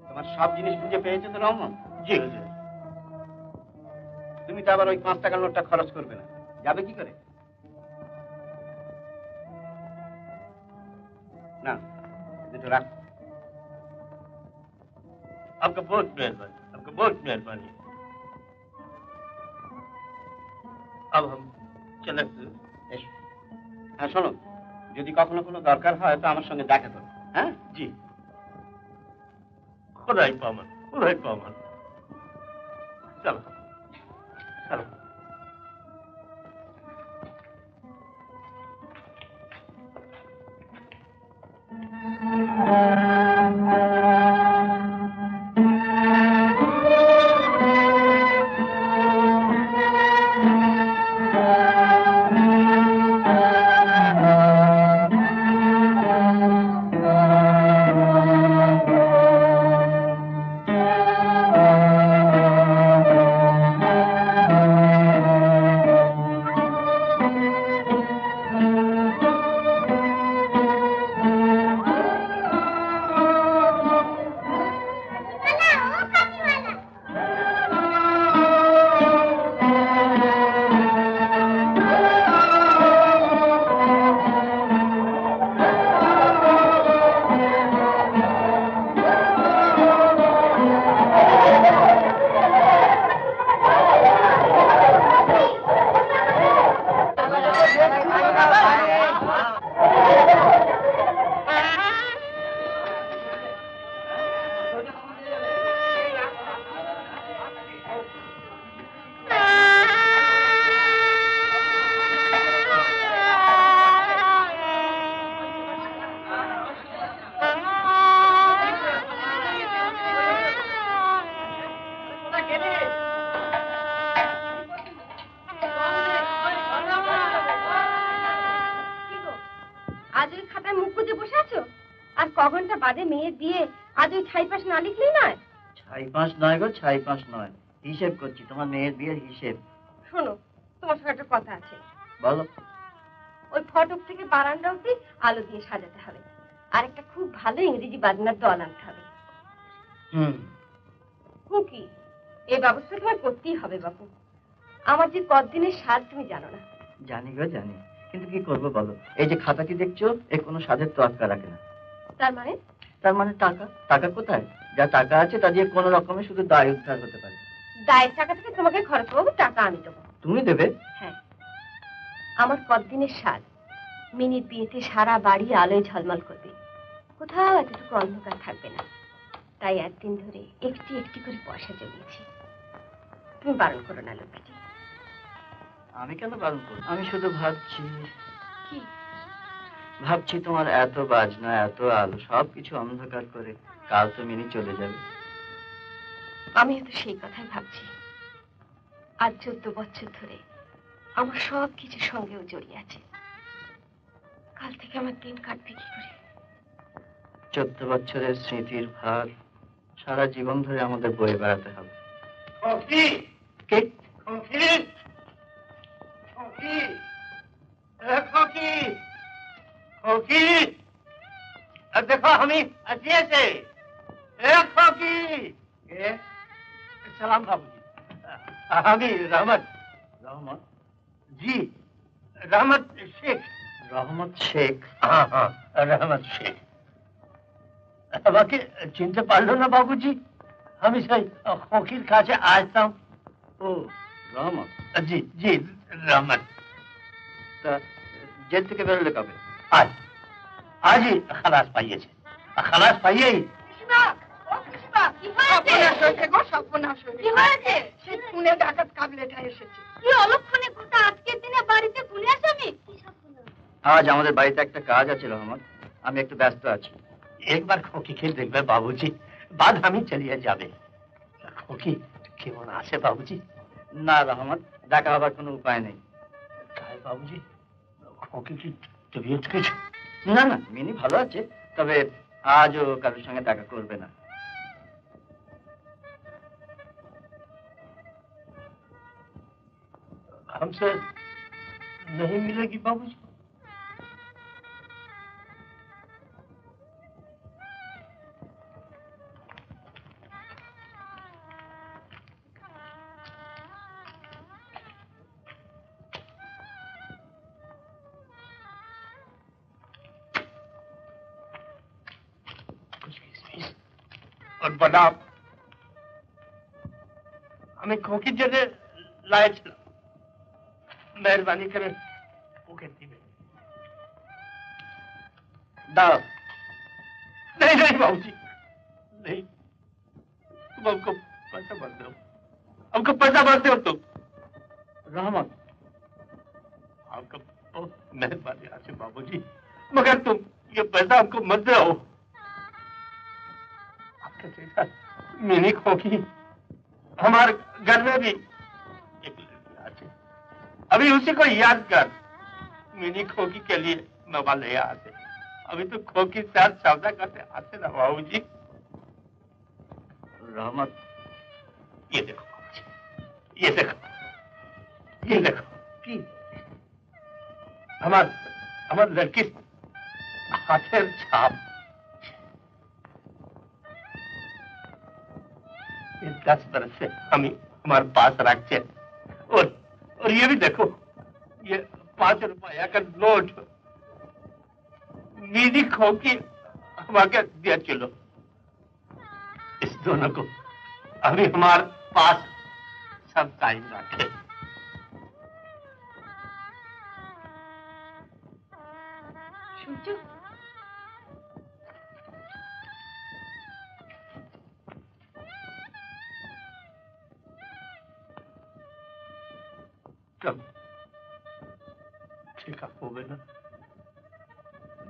তোমার সব জিনিস বুঝে পেয়েছো তো রহমান? जी हुजूर। তুমি তো আবার ওই 5 টাকার নোটটা খরচ করবে না, যাবে কি করে? না, দুটো রাখ। आपका बहुत मेहरबानी, आपका बहुत मेहरबानी। अब हम चले। এসো। হ্যাঁ শোনো, যদি কখনো কোনো দরকার হয় তো আমার সঙ্গে দেখা করো। হ্যাঁ जी खुदाई पामन, खुदाई पामन। चलो चलो। আজ ওই খাতায় মুখ গুজে বসে আছো? আর ক ঘন্টা বাদে মেয়ের বিয়ে, আজ ওই ছাই পাশ না লিখলেই নয়? 6-5 নয় গো, 6-5 নয়, হিসেব করছি তোমার মেয়ের বিয়ের হিসেব। শোনো, তোমার সাথে একটা কথা আছে। বলো। ওই ফটক থেকে বারান্দা অব্দি আলো দিয়ে সাজাতে হবে, আর একটা খুব ভালো ইংরেজি বাজনার দল আনতে হবে। কি এই ব্যবস্থা তোমার করতেই হবে বাবু। আমার যে কতদিনের স্বাদ তুমি জানো না। জানি গো জানি, কিন্তু কি করবো বলো, এই যে খাতাটি দেখছো এ কোনো স্বাদের তো আটকা রাখে না। তার মানে? তার মানে টাকা। টাকা কোথায়? যা টাকা আছে তা দিয়ে কোনো রকমে শুধু দায় উদ্ধার হতে পারে। দায়ের টাকা থেকে তোমাকে খরচ করবো, টাকা আমি দেবো। তুমি দেবে? হ্যাঁ, আমার কতদিনের স্বাদ। মিনির বিয়েতে সারা বাড়ি আলোয় ঝলমল করবে, কোথাও এতটুকু অন্ধকার থাকবে না। তাই একদিন ধরে একটি একটি করে পয়সা জমিয়েছি। তুমি বারণ করো না লক্ষ্মীটি। আমি কেন বারণ করব? আমি শুধু ভাবছি। কি ভাবছি তোমার এত বাজনা, এত আলো, সবকিছু অন্ধকার করে কাল তো মিনি চলে যাবে। আমিও তো সেই কথাই ভাবছি। আজ 14 বছর ধরে আমার সব কিছুর সঙ্গেও জড়িয়ে আছে। কাল থেকে আমার দিন কাটবে কি করে? 14 বছরের স্মৃতির ভার সারা জীবন ধরে আমাদের বয়ে বেড়াতে হবে। কি কে খোকি খোকি খোকি খোকি দেখো আমি আছি আছে খোকি সালাম বাবুজি আমি রহমত রহমত জি রহমত শেখ রহমত শেখ हाँ हाँ रहमत शेख আমাকে চিনতে পারলো না বাবুজি আমি সেই ফকির কাছে আসতাম ও রহমত জি জি রহমত তা জেল থেকে বেরোলে কবে? আজ আজই খালাস পাইয়েছে খালাস পাইয়েই সর্বনাশ হয়েছে গো, সর্বনাশ হয়েছে। কি হয়েছে? সে খুনে ডাকাত কাবলেটা এসেছে। কি অলক্ষণে কথা, আজকের দিনে বাড়িতে খুলে আসামি? আজ আমাদের বাড়িতে একটা কাজ আছে রহমত, আমি একটু ব্যস্ত আছি। একবার খোকিকে দেখবে বাবুজি, বাদ আমি চালিয়ে যাবে। খোকি কেমন আছে বাবুজি? না রহমত, দেখা হবার কোনো উপায় নেই। কায় বাবুজি খোকি কি তবিয়ত কিছু? না না, মিনি ভালো আছে, তবে আজও কারোর সঙ্গে দেখা করবে না। हमसे नहीं मिलेगी बाबूजी? और बादाम हमें खोकी जगह लाए चला, मेहरबानी करें वो कहती है दाव। नहीं नहीं बाबूजी नहीं, तुम हमको पैसा मत दो, हमको पैसा मत दो तुम। रहमत आपका बहुत मेहरबानी आसिफ बाबूजी, मगर तुम ये पैसा हमको मत दो। आपका जैसा मिनी खोकी हमारे घर में भी एक लड़की आती, अभी उसी को याद कर मिनी खोकी के लिए मोबाइल ले आते। अभी तो खोकी साथ सौदा करते आते ना बाबूजी। रहमत ये देखो बाबूजी, ये देखो, ये देखो কি? हमार लड़की हाथेर छाप। ये 10 बरस से हम हमारे पास रखते, और ये भी देखो, ये 5 रुपया का नोट मीनी खोकी हमारे दिया चलो। इस दोनों को अभी हमारे पास सब टाइम रखे। সূর্য, कब देखा होवे ना,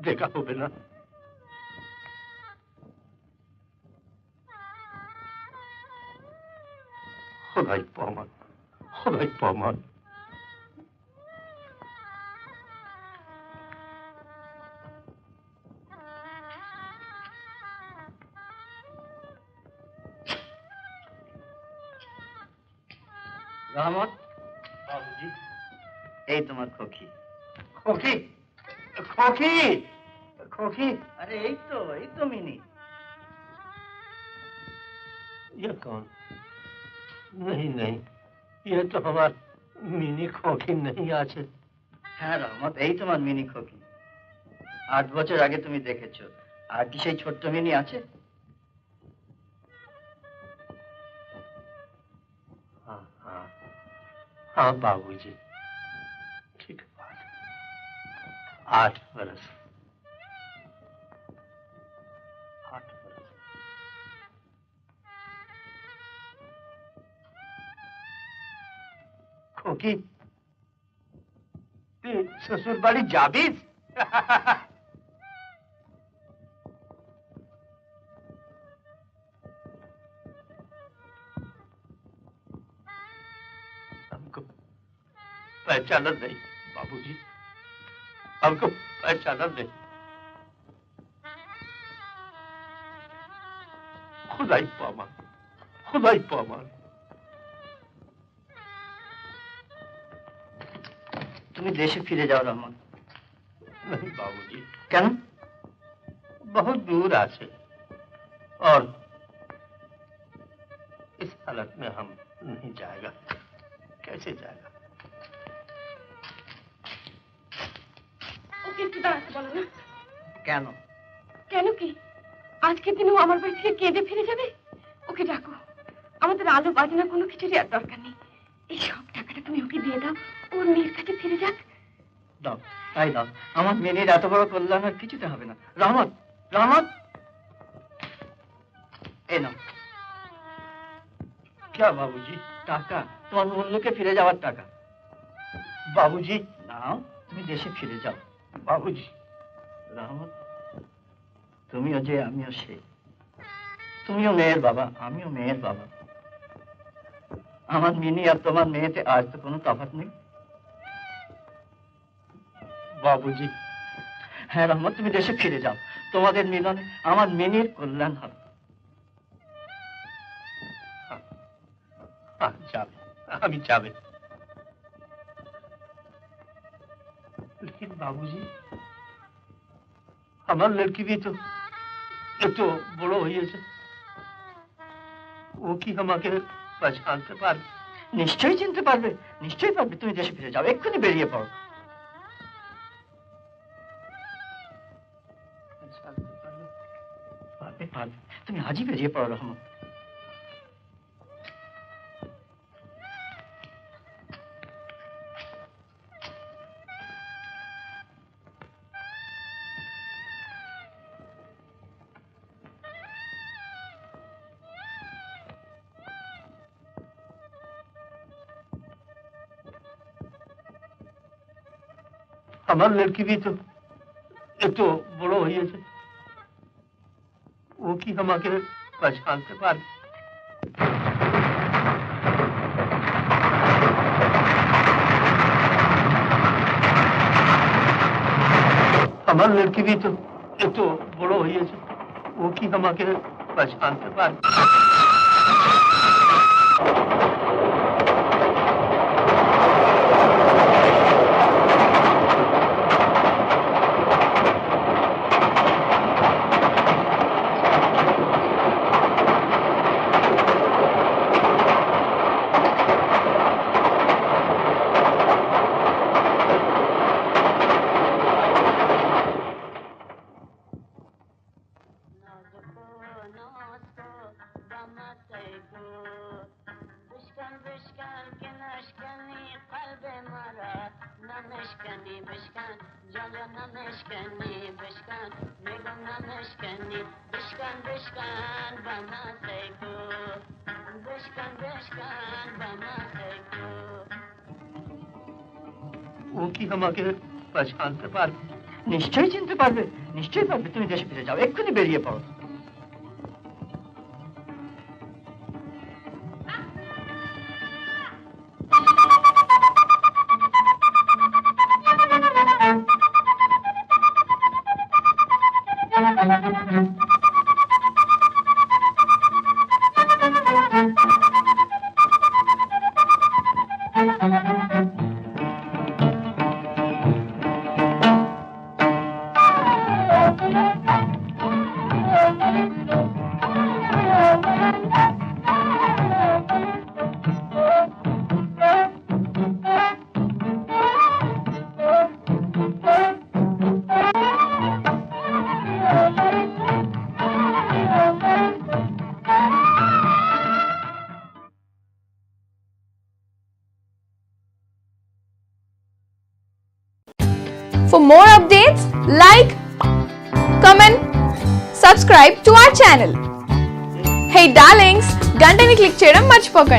देखा होवे ना। खुदाई पामान, खुदाई पामान। রহমত बाबूजी এই তোমার খোকি। खोकी खोकी खोकी, আরে এই তো মিনি। ये कौन? नहीं नहीं, ये तो हमार मिनी खोकी नहीं আছে। হ্যাঁ রহমত, এই তোমার মিনি খোকি। 8 বছর আগে তুমি দেখেছো, আর কি সেই ছোট্ট মিনি আছে? हाँ हाँ हाँ बाबूजी, ठीक बात। 8 बरस, 8 बरस। खोकी ते ससुर बाड़ी जाबीज? हमको पहचाना नहीं बाबूजी, हमको पहचाना नहीं। खुदाई पामान, खुदाई पामान। তুমি দেশে ফিরে যাও রহমান। नहीं बाबूजी, কেন? बहुत दूर आसे और इस हालत में हम नहीं जाएगा, कैसे जाएगा? ওকে একটু দাঁড়াতে বলো না। কেন? কেন কি আজকের দিনও আমার বাড়ি থেকে কেঁদে ফিরে যাবে? ওকে ডাকো, আমাদের আলো বাজনা কোনো কিছুরই আর দরকার নেই। এই সব টাকাটা তুমি ওকে দিয়ে দাও, ওর মেয়ের কাছে ফিরে যাক। দাও, তাই দাও। আমার মেয়ের এত বড় কল্যাণ আর কিছুতে হবে না। রহমত, রহমত, এই নাও। क्या बाबूजी? টাকা, তোমার মূল্যকে ফিরে যাওয়ার টাকা। बाबूजी, নাও, তুমি দেশে ফিরে যাও। बाबूजी, রহমত, তুমিও যে আমিও সে। তুমিও মেয়ের বাবা, আমিও মেয়ের বাবা। আমার মিনি আর তোমার মেয়েতে আজ তো কোনো তফাৎ নেই। बाबूजी, হ্যাঁ রহমত, তুমি দেশে ফিরে যাও। তোমাদের মিলনে আমার মিনির কল্যাণ হবে। हाँ जावे, अभी जावे। लेकिन बाबूजी, हमार लड़की भी तो एक तो बड़ो हुई है, वो की हम आके पहचानते पार। নিশ্চয়ই চিনতে পারবে, নিশ্চয়ই পারবে। তুমি দেশে ফিরে যাও, এক্ষুনি বেরিয়ে পড়ো। পারবে, পারবে। তুমি আজই বেরিয়ে পড়ো রহমত। हमार लड़की भी तो एक तो बड़ो हुई है, वो की हम आके पहचानते पार। हमार लड़की भी तो एक तो बड़ो हुई है, वो की हम आके पहचानते पार। वो की हम आके पहचानते पार। নিশ্চয়ই চিনতে পারবে, নিশ্চয়ই পারবে। তুমি দেশে ফিরে যাও, এক্ষুনি বেরিয়ে পড়ো। For more updates, like, comment, subscribe to our channel. Hey darlings, గంటని click చేయడం మర్చిపోకండి.